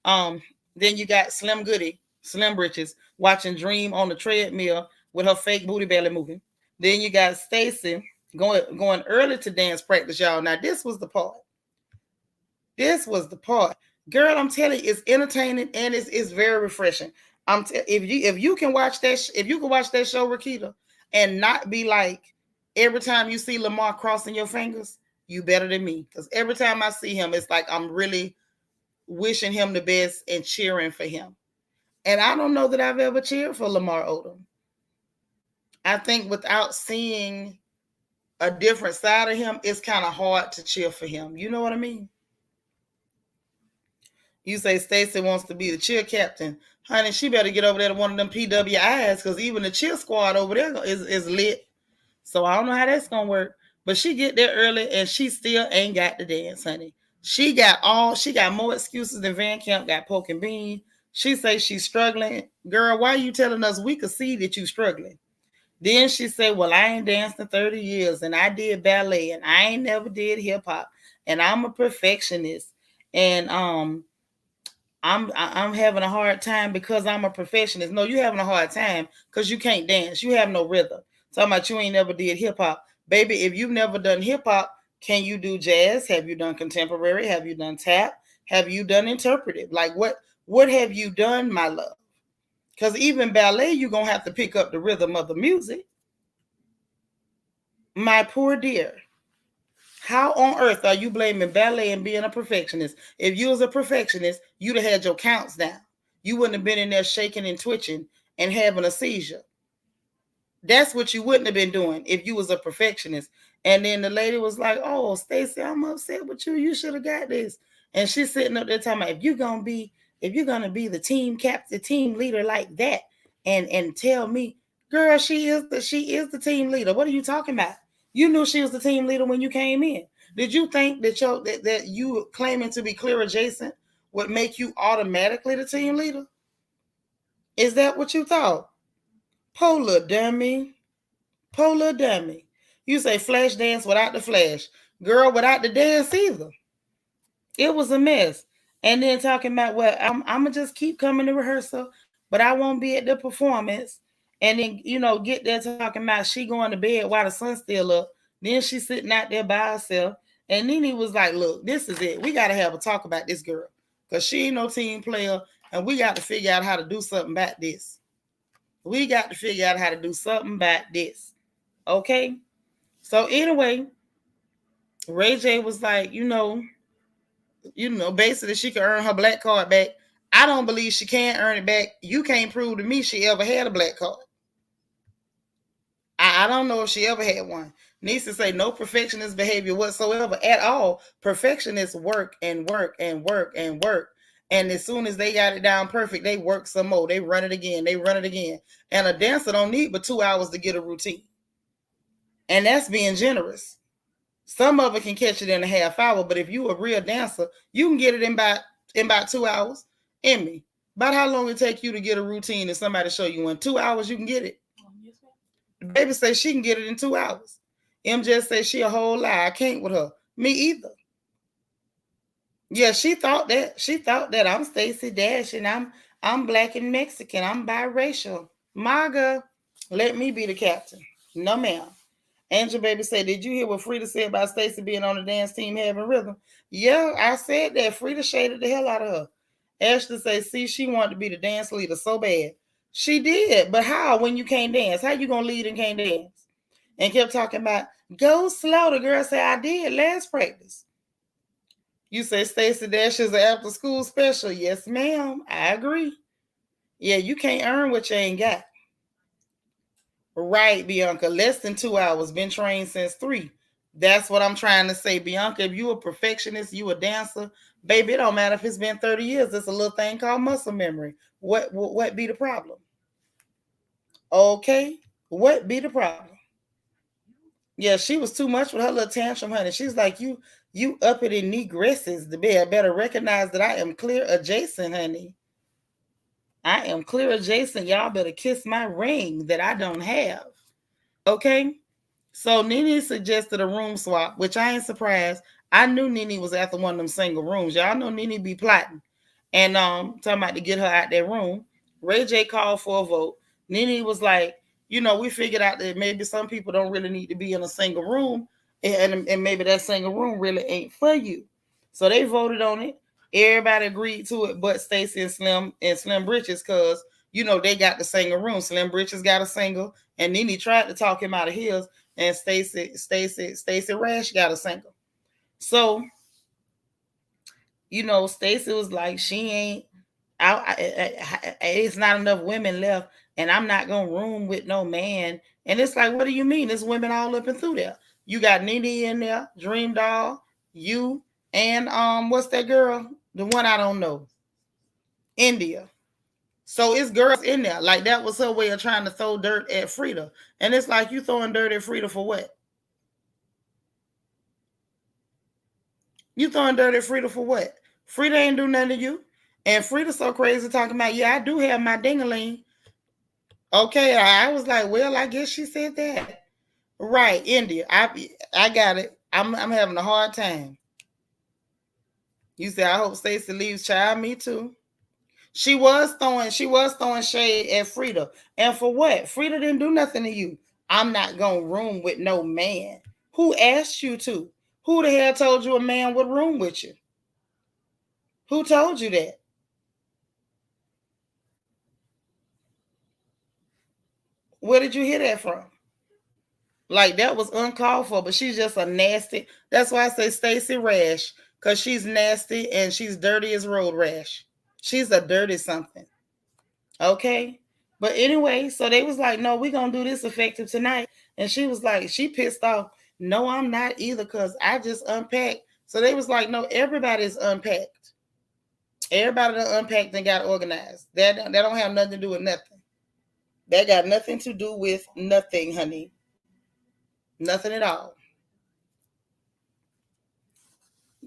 Then you got Slim Goody, Slim Britches, watching Dream on the treadmill with her fake booty belly moving. Then you got Stacy going early to dance practice, y'all. Now this was the part. This was the part. Girl, I'm telling you, it's entertaining and it's very refreshing. If you can watch that if you can watch that show, Rakita, and not be like every time you see Lamar crossing your fingers, you better than me. Because every time I see him, it's like I'm really wishing him the best and cheering for him. And I don't know that I've ever cheered for Lamar Odom. I think without seeing a different side of him, it's kind of hard to cheer for him. You know what I mean? You say Stacy wants to be the cheer captain. Honey, she better get over there to one of them PWIs because even the cheer squad over there is lit. So I don't know how that's going to work. But she get there early and she still ain't got the dance, honey. She got more excuses than Van Camp got poke and bean. She say she's struggling. Girl, why are you telling us we could see that you struggling? Then she said, well, I ain't danced in 30 years and I did ballet and I ain't never did hip hop and I'm a perfectionist. And I'm having a hard time because I'm a perfectionist. No, you having a hard time because you can't dance. You have no rhythm. Talking about you ain't never did hip hop. Baby, if you've never done hip hop, can you do jazz? Have you done contemporary? Have you done tap? Have you done interpretive? Like what have you done, my love? Because even ballet, you're going to have to pick up the rhythm of the music. My poor dear. How on earth are you blaming ballet and being a perfectionist? If you was a perfectionist, you'd have had your counts down. You wouldn't have been in there shaking and twitching and having a seizure. That's what you wouldn't have been doing if you was a perfectionist. And then the lady was like, oh, Stacy, I'm upset with you. You should have got this. And she's sitting up there talking about if you're gonna be the team captain, team leader like that, and tell me, girl, she is the team leader. What are you talking about? You knew she was the team leader when you came in. Did you think that you claiming to be clear adjacent would make you automatically the team leader? Is that what you thought? Polar dummy. Polar dummy. You say flash dance without the flash. Girl, without the dance either. It was a mess. And then talking about, well, I'm going to just keep coming to rehearsal, but I won't be at the performance. And then, get there talking about she going to bed while the sun's still up. Then she's sitting out there by herself. And then he was like, look, this is it. We got to have a talk about this girl. Because she ain't no team player. And we got to figure out how to do something about this. We got to figure out how to do something about this. Okay? So anyway, Ray J was like, basically she can earn her black card back. I don't believe she can earn it back. You can't prove to me she ever had a black card. I don't know if she ever had one. Nisa say no perfectionist behavior whatsoever at all. Perfectionists work and work and work and work. And as soon as they got it down perfect, they work some more. They run it again. They run it again. And a dancer don't need but 2 hours to get a routine. And that's being generous. Some of it can catch it in a half hour, but if you a real dancer, you can get it in about 2 hours. Emmy, about how long it take you to get a routine and somebody show you in 2 hours you can get it? The baby says she can get it in 2 hours. M just says she a whole lie. I can't with her. Me either. Yeah, she thought that. She thought that I'm Stacy Dash and I'm black and Mexican. I'm biracial. MAGA, let me be the captain. No, ma'am. Angel Baby said, did you hear what Frida said about Stacy being on the dance team having rhythm? Yeah, I said that. Frida shaded the hell out of her. Ashley says, see, she wanted to be the dance leader so bad. She did, but how when you can't dance? How you going to lead and can't dance? And kept talking about, go slow. The girl said, I did last practice. You say Stacy Dash is an after school special. Yes, ma'am. I agree. Yeah, you can't earn what you ain't got. Right, Bianca. Less than 2 hours. Been trained since 3. That's what I'm trying to say, Bianca. If you a perfectionist, you a dancer, baby, it don't matter if it's been 30 years. It's a little thing called muscle memory. What be the problem? Okay. What be the problem? Yeah, she was too much with her little tantrum, honey. She's like, you uppity negresses. The better recognize that I am clear adjacent, honey. I am clear adjacent. Y'all better kiss my ring that I don't have. Okay. So Nene suggested a room swap, which I ain't surprised. I knew Nene was after one of them single rooms. Y'all know Nene be plotting. And talking about to get her out that room. Ray J called for a vote. Nene was like, we figured out that maybe some people don't really need to be in a single room, and maybe that single room really ain't for you. So they voted on it. Everybody agreed to it, but Stacy and Slim Britches, because they got the single room. Slim Britches got a single, and Nene tried to talk him out of his, and Stacy Rash got a single. So Stacy was like, she ain't out. It's not enough women left, and I'm not gonna room with no man. And it's like, what do you mean? There's women all up and through there. You got Nene in there, Dreamdoll, you, and what's that girl? The one I don't know, India. So it's girls in there. Like, that was her way of trying to throw dirt at Frida. And it's like, you throwing dirt at Frida for what? You throwing dirt at Frida for what? Frida ain't do nothing to you. And Frida so crazy talking about, yeah, I do have my ding-a-ling. Okay, I was like, well, I guess she said that. Right, India. I got it. I'm having a hard time. You said, I hope Stacy leaves. Child, me too. She was throwing shade at Frida. And for what? Frida didn't do nothing to you. I'm not gonna room with no man. Who asked you to? Who the hell told you a man would room with you? Who told you that? Where did you hear that from? Like, that was uncalled for, but she's just a nasty. That's why I say Stacy Rash, because she's nasty and she's dirty as road rash. She's a dirty something. Okay? But anyway, so they was like, no, we're going to do this effective tonight. And she was like, she pissed off. No, I'm not either, because I just unpacked. So they was like, no, everybody's unpacked. Everybody that unpacked and got organized. That don't have nothing to do with nothing. That got nothing to do with nothing, honey. Nothing at all.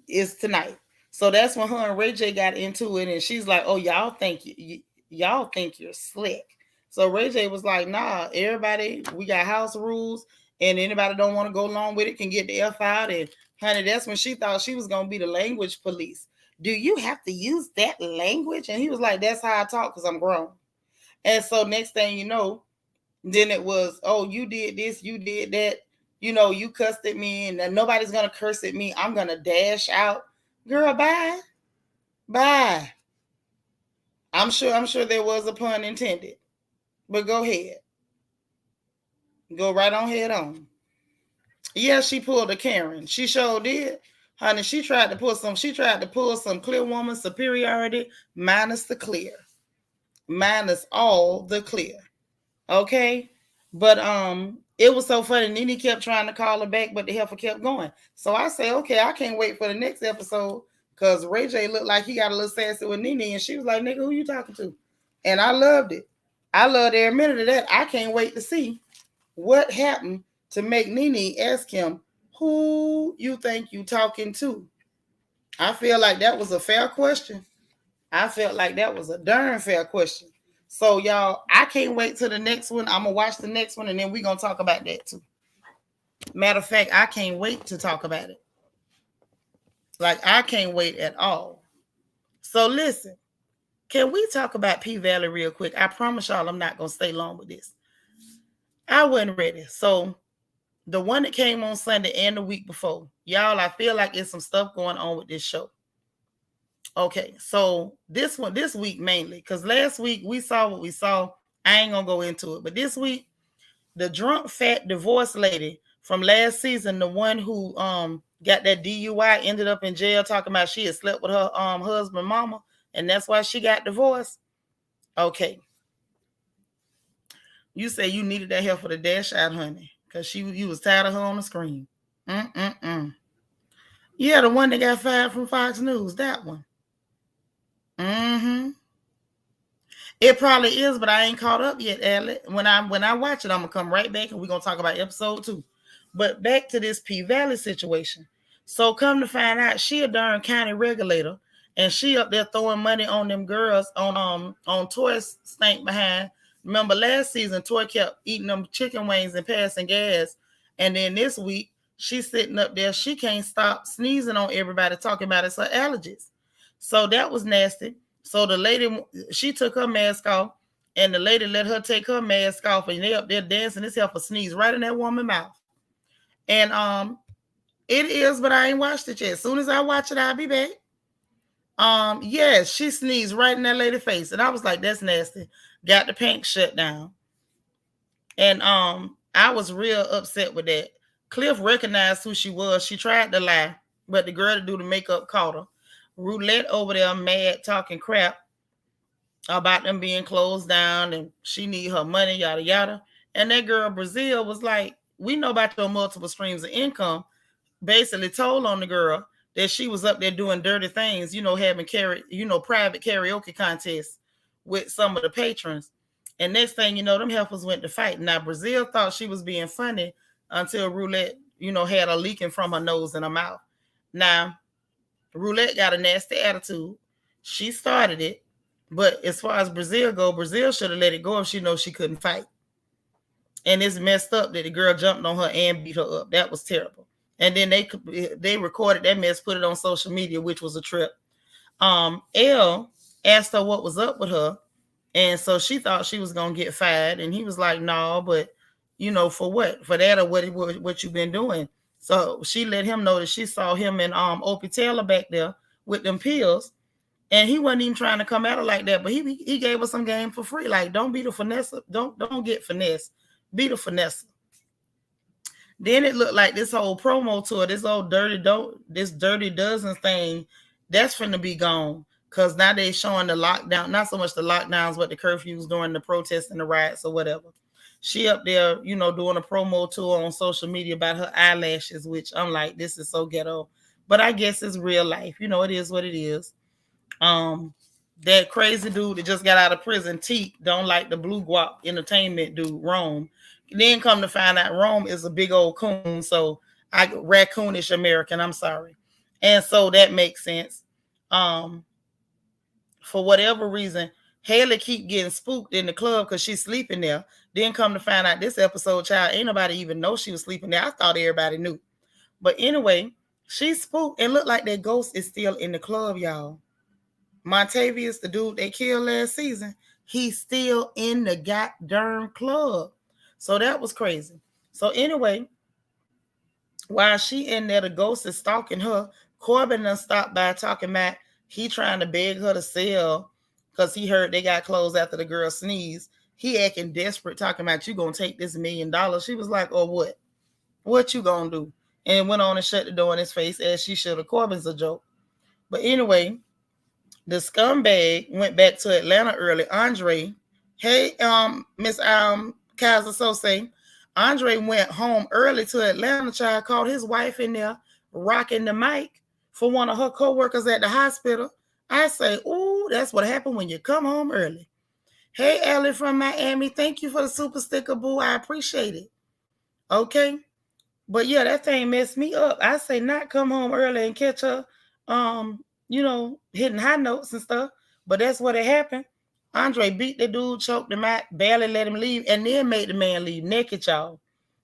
It's tonight. So that's when her and Ray J got into it, and she's like, "Oh, y'all think you're slick." So Ray J was like, "Nah, everybody, we got house rules, and anybody don't want to go along with it can get the F out." And honey, that's when she thought she was gonna be the language police. Do you have to use that language? And he was like, "That's how I talk because I'm grown." And so next thing you know, then it was, "Oh, you did this, you did that. You cussed at me, and nobody's gonna curse at me. I'm gonna dash out." Girl, bye. Bye. I'm sure there was a pun intended. But go ahead. Go right on head on. Yeah, she pulled a Karen. She sure did. Honey, she tried to pull some clear woman superiority minus the clear. Minus all the clear. Okay? But it was so funny. Nene kept trying to call her back, but the heifer kept going. So I say, okay, I can't wait for the next episode, because Ray J looked like he got a little sassy with Nene, and she was like, "Nigga, who you talking to?" And I loved it. I loved every minute of that. I can't wait to see what happened to make Nene ask him, "Who you think you talking to?" I feel like that was a fair question. I felt like that was a darn fair question. So y'all, I can't wait till the next one. I'm gonna watch the next one, and then we're gonna talk about that too. Matter of fact, I can't wait to talk about it. Like, I can't wait at all. So listen, can we talk about P Valley real quick? I promise y'all I'm not gonna stay long with this. I wasn't ready. So the one that came on Sunday and the week before, y'all, I feel like there's some stuff going on with this show. Okay, so this week mainly, because last week we saw what we saw. I ain't gonna go into it, but this week, the drunk fat divorce lady from last season, the one who got that DUI, ended up in jail talking about she had slept with her husband mama, and that's why she got divorced. Okay. You say you needed that help for the dash out, honey, because you was tired of her on the screen. Yeah, the one that got fired from Fox News, that one. It probably is, but I ain't caught up yet, Ellie. When I watch it, I'm gonna come right back and we're gonna talk about episode 2. But back to this P Valley situation. So come to find out, she a darn county regulator, and she up there throwing money on them girls on toy stank behind Remember last season, Toy kept eating them chicken wings and passing gas. And then this week, she's sitting up there. She can't stop sneezing on everybody, talking about it's her allergies. So that was nasty. So the lady, she took her mask off, and the lady let her take her mask off, and they up there dancing. This help a sneeze right in that woman's mouth. And it is, but I ain't watched it yet. As soon as I watch it, I'll be back. Yes, she sneezed right in that lady's face, and I was like, that's nasty. Got the pink shut down. And I was real upset with that. Cliff recognized who she was. She tried to lie, but the girl to do the makeup caught her. Roulette over there mad talking crap about them being closed down and she need her money, yada yada. And that girl Brazil was like, we know about your multiple streams of income. Basically told on the girl that she was up there doing dirty things, having private karaoke contests with some of the patrons. And next thing you know, them heifers went to fight. Now Brazil thought she was being funny until Roulette, had a leaking from her nose and her mouth. Now Roulette got a nasty attitude. She started it, but as far as Brazil go, Brazil should have let it go if she knows she couldn't fight. And it's messed up that the girl jumped on her and beat her up. That was terrible. And then they recorded that mess, put it on social media, which was a trip. Elle asked her what was up with her, and so she thought she was gonna get fired. And he was like, "No, but for what? For that or what you've been doing?" So she let him know that she saw him and Opie Taylor back there with them pills, and he wasn't even trying to come at her like that. But he gave her some game for free. Like, don't be the finesse. Don't get finesse. Be the finesse. Then it looked like this whole promo tour, this dirty dozen thing, that's finna be gone. Cause now they showing the lockdown, not so much the lockdowns, but the curfews during the protests and the riots or whatever. She up there, doing a promo tour on social media about her eyelashes, which I'm like, this is so ghetto. But I guess it's real life. It is what it is. That crazy dude that just got out of prison, Teak, don't like the Blue Guap entertainment dude, Rome. Then come to find out Rome is a big old coon, so raccoonish American, I'm sorry. And so that makes sense. For whatever reason, Haley keep getting spooked in the club because she's sleeping there. Then come to find out this episode, child, ain't nobody even know she was sleeping there. I thought everybody knew. But anyway, she's spooked and looked like that ghost is still in the club, y'all. Montavious, the dude they killed last season, he's still in the goddamn club. So that was crazy. So anyway, while she in there, the ghost is stalking her. Corbin done stopped by talking about he trying to beg her to sell because he heard they got closed after the girl sneezed. He acting desperate, talking about you gonna take this $1 million. She was like, oh, what? What you gonna do? And went on and shut the door in his face as she should have. Corbin's a joke. But anyway, the scumbag went back to Atlanta early. Andre, hey, Miss Kaiser Sose, Andre went home early to Atlanta. Child called his wife in there rocking the mic for one of her co-workers at the hospital. I say, ooh, that's what happened when you come home early. Hey, Ellie from Miami, thank you for the super sticker, boo. I appreciate it. Okay. But yeah, that thing messed me up. I say not come home early and catch her, hitting high notes and stuff. But that's what it happened. Andre beat the dude, choked him out, barely let him leave, and then made the man leave naked, y'all.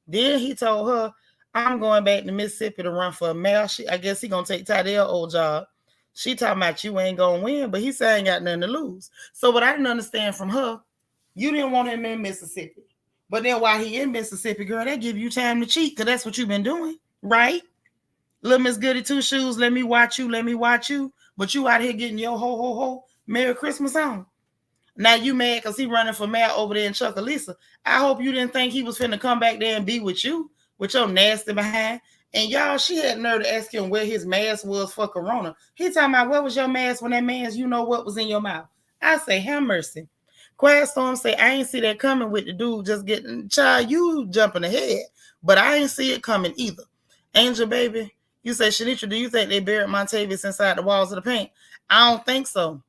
Then he told her, I'm going back to Mississippi to run for a mayor. I guess he gonna take Tydell's old job. She talking about you ain't gonna win, but he said ain't got nothing to lose. So what I didn't understand from her, you didn't want him in Mississippi. But then while he in Mississippi, girl, they give you time to cheat, because that's what you've been doing, right? Little Miss Goody Two Shoes, let me watch you. But you out here getting your ho, Merry Christmas on. Now you mad because he running for mayor over there in Chucalissa. I hope you didn't think he was finna come back there and be with you, with your nasty behind. And y'all, she had nerve to ask him where his mask was for Corona. He talking about, where was your mask when that man's, what was in your mouth? I say, have mercy. Quiet Storm say, I ain't see that coming with the dude just getting, child, you jumping ahead. But I ain't see it coming either. Angel Baby, you say, Seanitra, do you think they buried Montavious inside the walls of the paint? I don't think so.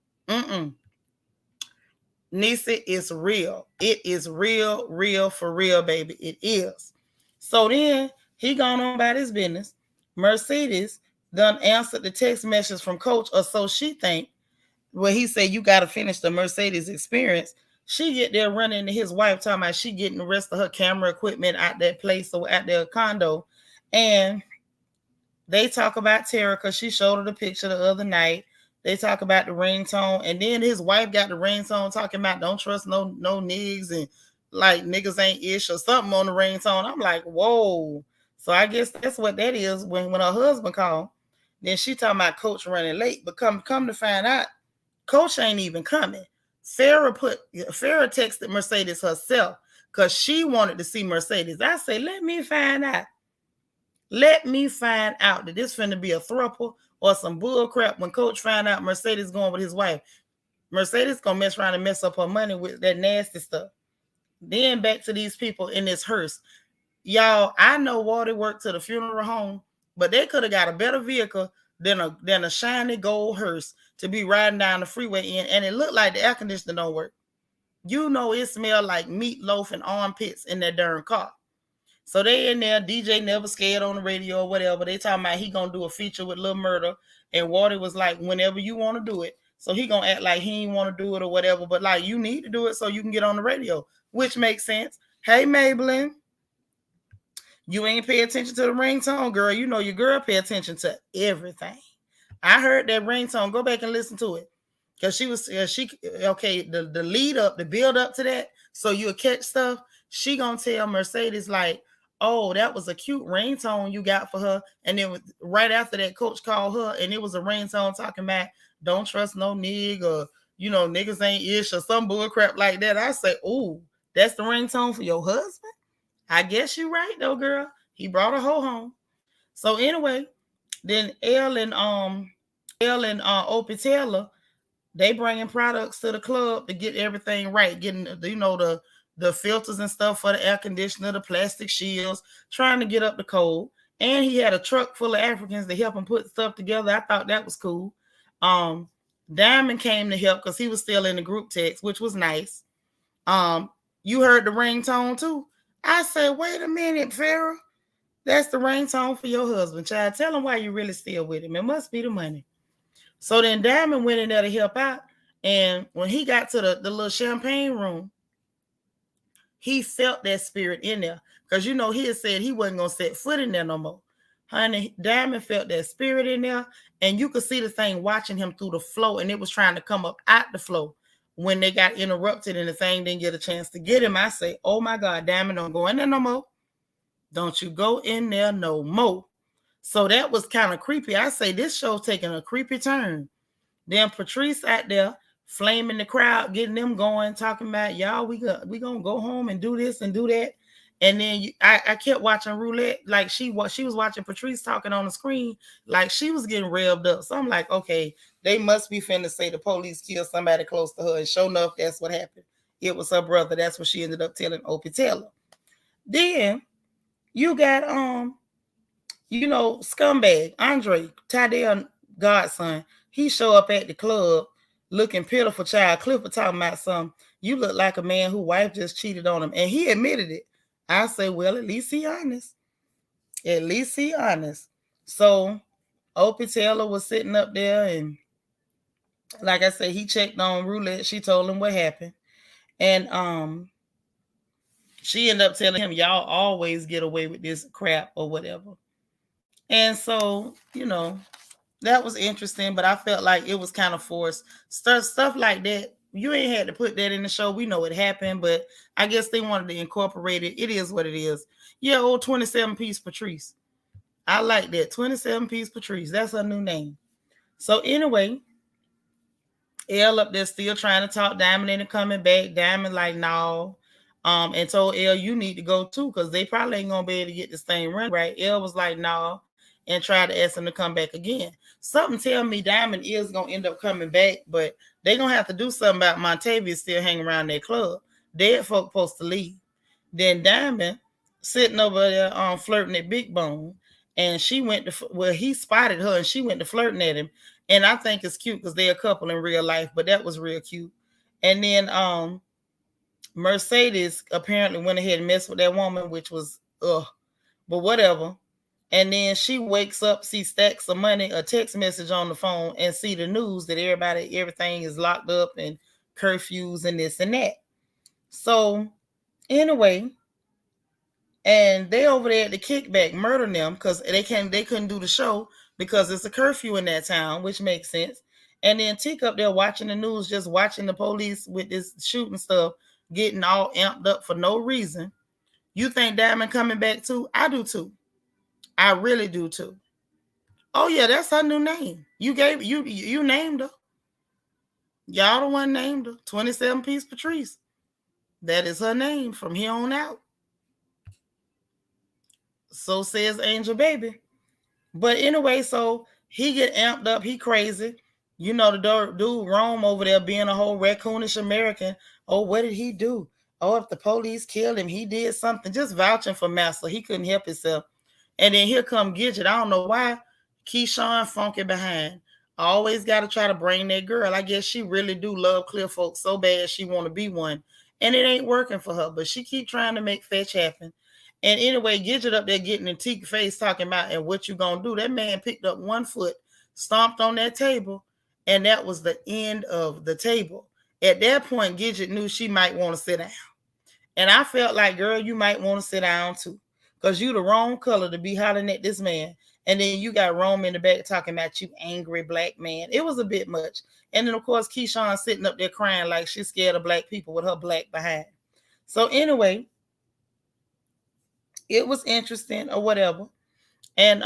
Nisa, it's real. It is real for real, baby. It is. So then he gone on about his business. Mercedes done answered the text message from Coach, or so she think, where he said, you got to finish the Mercedes experience. She get there running to his wife talking about she getting the rest of her camera equipment out that place or at their condo. And they talk about Tara because she showed her the picture the other night. They talk about the ringtone, and then his wife got the ringtone talking about don't trust no niggas and like niggas ain't ish or something on the ringtone. I'm like, whoa. So I guess that's what that is when her husband called. Then she talking about Coach running late, but come to find out, Coach ain't even coming. Farrah texted Mercedes herself because she wanted to see Mercedes. I say, let me find out. Let me find out that this finna be a throuple or some bull crap when Coach find out Mercedes going with his wife. Mercedes gonna mess around and mess up her money with that nasty stuff. Then back to these people in this hearse. Y'all, I know Walter worked to the funeral home, but they could have got a better vehicle than a shiny gold hearse to be riding down the freeway in, and it looked like the air conditioner don't work. You know it smelled like meatloaf and armpits in that darn car. So they in there, DJ Never Scared on the radio or whatever. They talking about he gonna do a feature with Lil Murder. And Walter was like, whenever you want to do it. So he gonna act like he ain't want to do it or whatever. But like, you need to do it so you can get on the radio, which makes sense. Hey, Maybelline, you ain't pay attention to the ringtone, girl. You know your girl pay attention to everything. I heard that ringtone. Go back and listen to it. Because the lead up, the build up to that, so you'll catch stuff. She gonna tell Mercedes like, oh, that was a cute ringtone you got for her. And then right after that, Coach called her and it was a ringtone talking about don't trust no nigga, niggas ain't ish or some bull crap like that. I say, ooh, that's the ringtone for your husband? I guess you're right though, girl. He brought a hoe home. So anyway, then Elle and Opie Taylor, they bringing products to the club to get everything right, getting the filters and stuff for the air conditioner, the plastic shields, trying to get up the cold. And he had a truck full of Africans to help him put stuff together. I thought that was cool. Diamond came to help because he was still in the group text, which was nice. You heard the ringtone too. I said, wait a minute, Farrah. That's the ringtone for your husband, child. Tell him why you really still with him. It must be the money. So then Diamond went in there to help out. And when he got to the little champagne room, he felt that spirit in there. Because, he had said he wasn't going to set foot in there no more. Honey, Diamond felt that spirit in there. And you could see the thing watching him through the flow. And it was trying to come up out the flow. When they got interrupted and the thing didn't get a chance to get him, I say, oh my God, Diamond, don't go in there no more. Don't you go in there no more. So that was kind of creepy. I say this show's taking a creepy turn. Then Patrice out there flaming the crowd, getting them going, talking about, y'all, we gonna go home and do this and do that. And then I kept watching roulette, like she was watching Patrice talking on the screen, like she was getting revved up. So I'm like, okay, they must be finna say the police killed somebody close to her. And sure enough, that's what happened. It was her brother. That's what she ended up telling Opie Taylor. Then you got scumbag Andre Tydell godson. He show up at the club looking pitiful, child. Clifford talking about something. You look like a man whose wife just cheated on him. And he admitted it. I say, well, at least he honest. At least he honest. So Opie Taylor was sitting up there and like I said, he checked on roulette. She told him what happened. And she ended up telling him, y'all always get away with this crap or whatever. And so, that was interesting, but I felt like it was kind of forced. Stuff like that, you ain't had to put that in the show. We know it happened, but I guess they wanted to incorporate it. It is what it is. Yeah, old 27-piece Patrice. I like that. 27-piece Patrice. That's her new name. So anyway, Elle up there still trying to talk Diamond into coming back. Diamond like, no. And told Elle, you need to go too, because they probably ain't going to be able to get this thing run right. Elle was like, no. And tried to ask him to come back again. Something tell me Diamond is going to end up coming back, but they're going to have to do something about Montavia still hanging around their club. Dead folk supposed to leave. Then Diamond sitting over there flirting at Big Bone, and she went to, he spotted her, and she went to flirting at him. And I think it's cute because they're a couple in real life, but that was real cute. And then Mercedes apparently went ahead and messed with that woman, which was, but whatever. And then she wakes up, see stacks of money, a text message on the phone, and see the news that everything is locked up and curfews and this and that. So anyway, and they over there at the kickback murdering them because they couldn't do the show because it's a curfew in that town, which makes sense. And then Tick up there watching the news, just watching the police with this shooting stuff, getting all amped up for no reason. You think Diamond coming back too? I do too. I really do too. Oh yeah, that's her new name. You named her. Y'all the one named her. 27 Piece Patrice. That is her name from here on out. So says Angel Baby. But anyway, so he get amped up. He crazy. You know the dude Rome over there being a whole raccoonish American. Oh, what did he do? Oh, if the police killed him, he did something. Just vouching for Master. He couldn't help himself. And then here come Gidget. I don't know why. Keyshawn funky behind. Always got to try to bring that girl. I guess she really do love clear folks so bad she want to be one. And it ain't working for her. But she keep trying to make fetch happen. And anyway, Gidget up there getting in Teak face talking about, and what you gonna do? That man picked up one foot, stomped on that table, and that was the end of the table. At that point, Gidget knew she might want to sit down. And I felt like, girl, you might want to sit down too. Because you the wrong color to be hollering at this man. And then you got Rome in the back talking about you angry black man. It was a bit much. And then, of course, Keyshawn sitting up there crying like she's scared of black people with her black behind. So anyway, it was interesting or whatever. And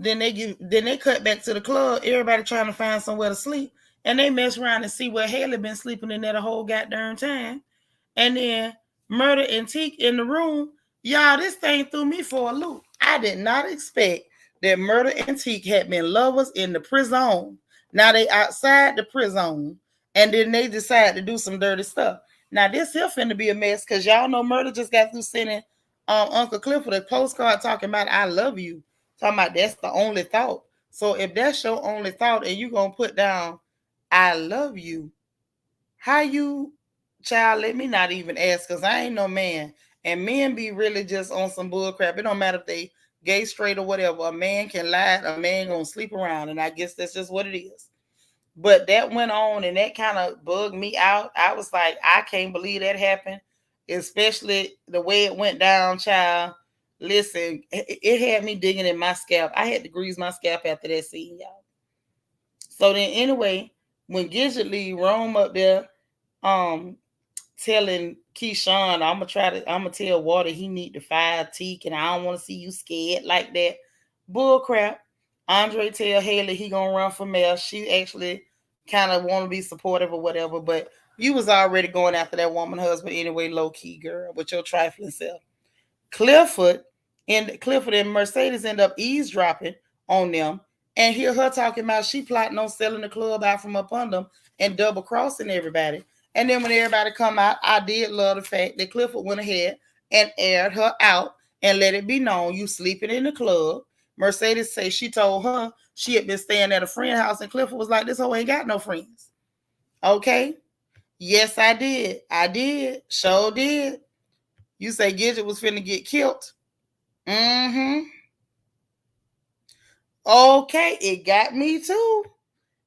then they cut back to the club, everybody trying to find somewhere to sleep. And they mess around and see where Haley been sleeping in there the whole goddamn time. And then Murder and Teak in the room. Y'all, this thing threw me for a loop. I did not expect that Murder and Teak had been lovers in the prison. Now they outside the prison. And then they decide to do some dirty stuff. Now this here finna be a mess because y'all know Murder just got through sending Uncle Clifford a postcard talking about I love you. Talking about that's the only thought. So if that's your only thought and you gonna put down I love you, how you, child, let me not even ask because I ain't no man. And men be really just on some bull crap. It don't matter if they gay, straight, or whatever. A man can lie, a man gonna sleep around, and I guess that's just what it is. But that went on and that kind of bugged me out. I was like, I can't believe that happened, especially the way it went down, child. Listen, it had me digging in my scalp. I had to grease my scalp after that scene, y'all. So then anyway, when Gidget leave Rome up there, telling Keyshawn, I'm gonna tell Water he need to fire Teak, and I don't want to see you scared like that. Bull crap. Andre tell Haley he gonna run for mayor. She actually kind of want to be supportive or whatever, but you was already going after that woman husband anyway, low key girl, with your trifling self. Clifford and Mercedes end up eavesdropping on them and hear her talking about she plotting on selling the club out from up under them and double crossing everybody. And then when everybody come out, I did love the fact that Clifford went ahead and aired her out and let it be known you sleeping in the club. Mercedes say she told her she had been staying at a friend's house, and Clifford was like, this hoe ain't got no friends. Okay? Yes, I did. I did. Sure did. You say Gidget was finna get killed. Mm-hmm. Okay, it got me too.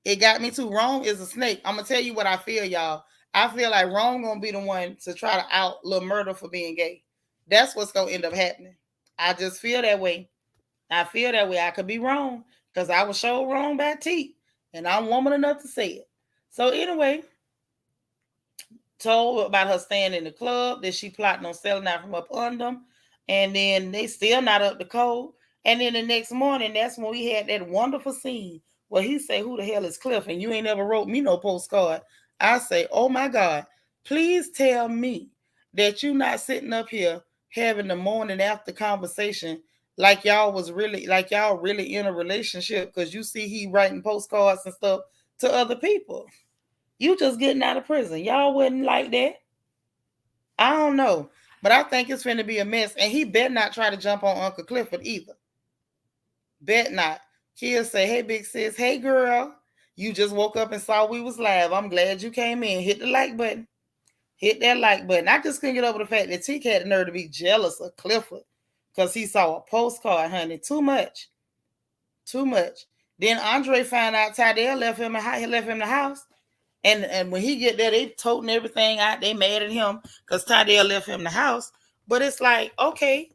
It got me too. Rome is a snake. I'm gonna tell you what I feel, y'all. I feel like Rome gonna be the one to try to out Lil Murder for being gay. That's what's gonna end up happening. I just feel that way. I feel that way. I could be wrong because I was so wrong by T, and I'm woman enough to say it. So anyway, told about her staying in the club, that she plotting on selling out from up under them, and then they still not up to code. And then the next morning, that's when we had that wonderful scene where he say, who the hell is Cliff? And you ain't never wrote me no postcard. I say, oh my God, please tell me that you not sitting up here having the morning after conversation like y'all really in a relationship because you see he writing postcards and stuff to other people. You just getting out of prison. Y'all wouldn't like that. I don't know. But I think it's finna be a mess. And he better not try to jump on Uncle Clifford either. Bet not. He'll say, hey, big sis, hey, girl. You just woke up and saw we was live. I'm glad you came in. Hit the like button. Hit that like button. I just couldn't get over the fact that Teak had the nerve to be jealous of Clifford because he saw a postcard, honey. Too much. Too much. Then Andre found out Tydell left him the house. And when he get there, they toting everything out. They mad at him because Tydell left him the house. But it's like, okay,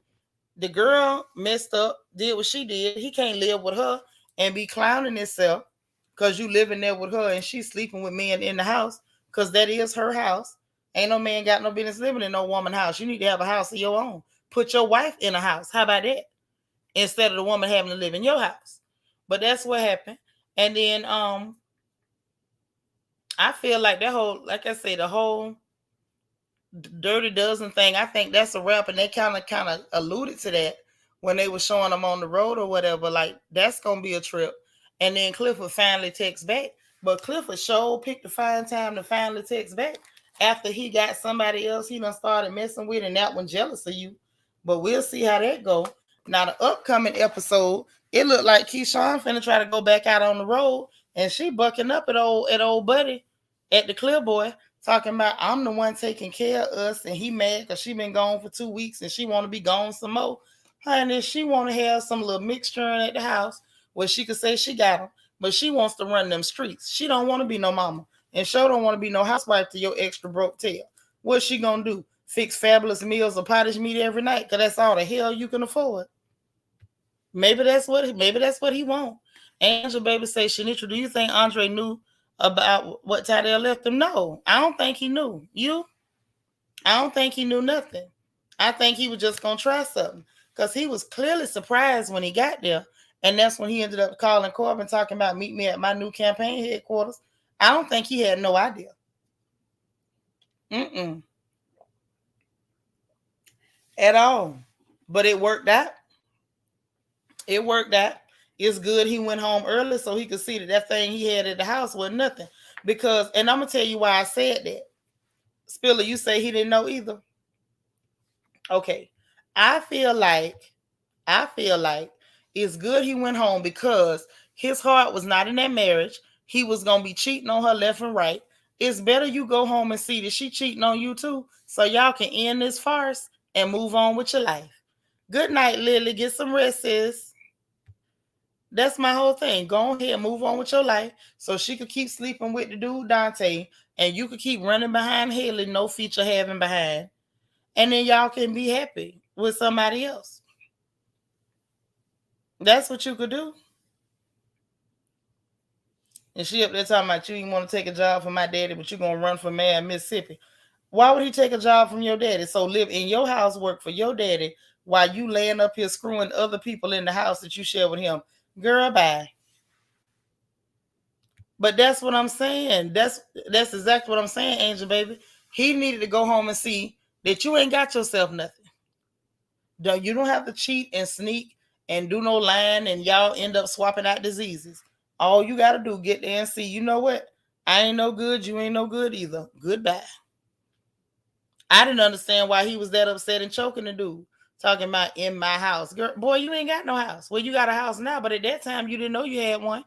the girl messed up, did what she did. He can't live with her and be clowning himself because you living there with her and she's sleeping with men in the house because that is her house. Ain't no man got no business living in no woman house. You need to have a house of your own. Put your wife in a house. How about that? Instead of the woman having to live in your house. But that's what happened. And then I feel like that whole, like I say, the whole Dirty Dozen thing, I think that's a wrap, and they kind of alluded to that when they were showing them on the road or whatever. Like, that's gonna be a trip. And then Clifford finally texts back, but Clifford sure picked the fine time to finally text back after he got somebody else he done started messing with, and that one jealous of you. But we'll see how that go. Now the upcoming episode, it looked like Keyshawn finna try to go back out on the road, and she bucking up at old buddy at the Clear Boy, talking about I'm the one taking care of us, and he mad because she been gone for 2 weeks and she want to be gone some more. Honey, she want to have some little mixture at the house where she could say she got them, but she wants to run them streets. She don't want to be no mama, and sure don't want to be no housewife to your extra broke tail. What's she gonna do? Fix fabulous meals of pottage meat every night? Cause that's all the hell you can afford. Maybe that's what he want. Angel baby say, Seanitra, do you think Andre knew about what Tydell left him? No, I don't think he knew. You? I don't think he knew nothing. I think he was just gonna try something because he was clearly surprised when he got there, and that's when he ended up calling Corbin talking about meet me at my new campaign headquarters. I don't think he had no idea. At all. But it worked out. It worked out. It's good he went home early so he could see that thing he had at the house was nothing. Because, and I'm gonna tell you why I said that. Spiller, you say he didn't know either. Okay. I feel like it's good he went home because his heart was not in that marriage. He was gonna be cheating on her left and right. It's better you go home and see that she cheating on you too, so y'all can end this farce and move on with your life. Good night, Lily. Get some rest, sis. That's my whole thing. Go ahead and move on with your life so she could keep sleeping with the dude Dante, and you could keep running behind Haley, no feature having behind, and then y'all can be happy with somebody else. That's what you could do. And she up there talking about you want to take a job from my daddy, but you're going to run for mayor in Mississippi. Why would he take a job from your daddy? So live in your house, work for your daddy, while you laying up here screwing other people in the house that you share with him. Girl, bye. But that's what I'm saying. That's exactly what I'm saying, Angel baby. He needed to go home and see that you ain't got yourself nothing. You don't have to cheat and sneak and do no lying and y'all end up swapping out diseases. All you got to do, get there and see, you know what? I ain't no good. You ain't no good either. Goodbye. I didn't understand why he was that upset and choking the dude. Talking about in my house. Girl, boy, you ain't got no house. Well, you got a house now, but at that time, you didn't know you had one.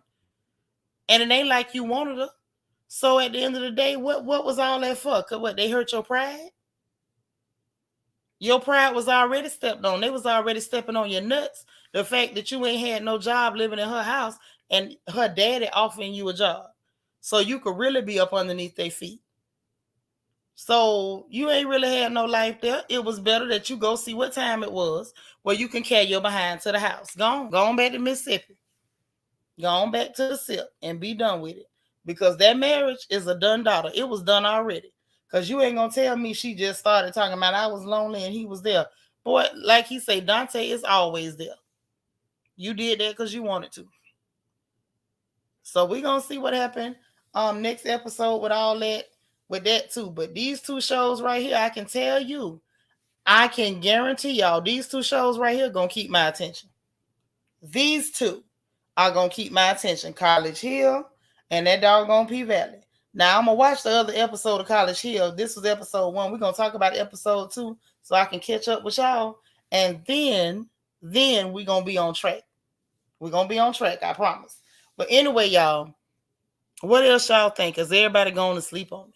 And it ain't like you wanted her. So at the end of the day, what was all that for? Cause what, they hurt your pride? Your pride was already stepped on. They was already stepping on your nuts. The fact that you ain't had no job living in her house and her daddy offering you a job. So you could really be up underneath their feet. So you ain't really had no life there. It was better that you go see what time it was where you can carry your behind to the house. Go on back to Mississippi. Go on back to the SIP and be done with it. Because that marriage is a done daughter. It was done already. Because you ain't going to tell me she just started talking about I was lonely and he was there. Boy, like he say, Dante is always there. You did that because you wanted to. So we're going to see what happened next episode with all that, with that too. But these two shows right here, I can tell you, I can guarantee y'all, these two shows right here going to keep my attention. These two are going to keep my attention. College Hill and that doggone P-Valley. Now, I'm going to watch the other episode of College Hill. This was episode 1. We're going to talk about episode 2 so I can catch up with y'all. And then we're going to be on track. We're going to be on track, I promise. But anyway, y'all, what else y'all think? Is everybody going to sleep on me?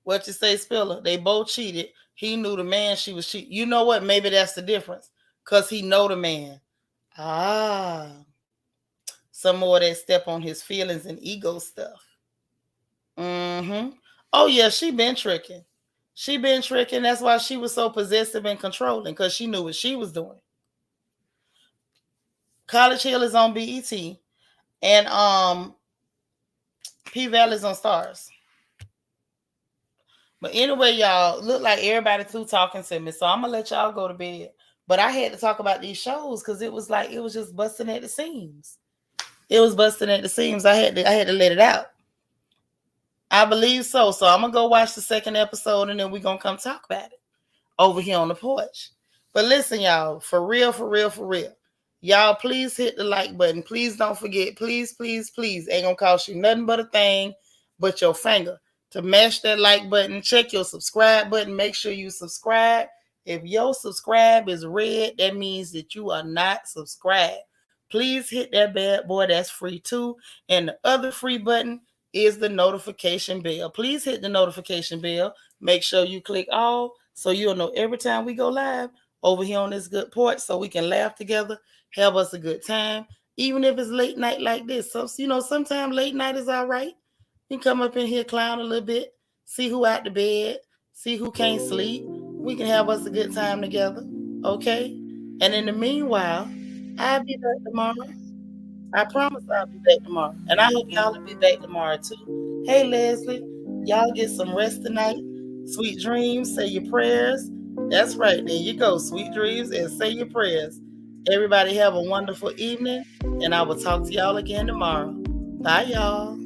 What you say, Spiller? They both cheated. He knew the man she was cheating. You know what? Maybe that's the difference. Because he know the man. some more that step on his feelings and ego stuff. Oh yeah, she been tricking. She been tricking. That's why she was so possessive and controlling, because she knew what she was doing. College Hill is on BET, and P Valley's on Stars. But anyway, y'all, look like everybody through talking to me, so I'm gonna let y'all go to bed. But I had to talk about these shows because it was just busting at the seams. It was busting at the seams. I had to let it out. I believe so. So I'm gonna go watch the second episode, and then we're gonna come talk about it over here on the porch. But listen, y'all, for real, for real, for real. Y'all, please hit the like button. Please don't forget. Please, please, please. Ain't gonna cost you nothing but a thing but your finger to mash that like button. Check your subscribe button. Make sure you subscribe. If your subscribe is red, that means that you are not subscribed. Please hit that bad boy. That's free too. And the other free button is the notification bell. Please hit the notification bell. Make sure you click all so you'll know every time we go live over here on this good porch, so we can laugh together, have us a good time, even if it's late night like this. So, sometimes late night is all right. You can come up in here, clown a little bit, see who out the bed, see who can't sleep. We can have us a good time together, okay? And in the meanwhile, I'll be back tomorrow. I promise I'll be back tomorrow. And I hope y'all will be back tomorrow too. Hey, Leslie, y'all get some rest tonight. Sweet dreams, say your prayers. That's right, there you go. Sweet dreams and say your prayers. Everybody have a wonderful evening, and I will talk to y'all again tomorrow. Bye, y'all.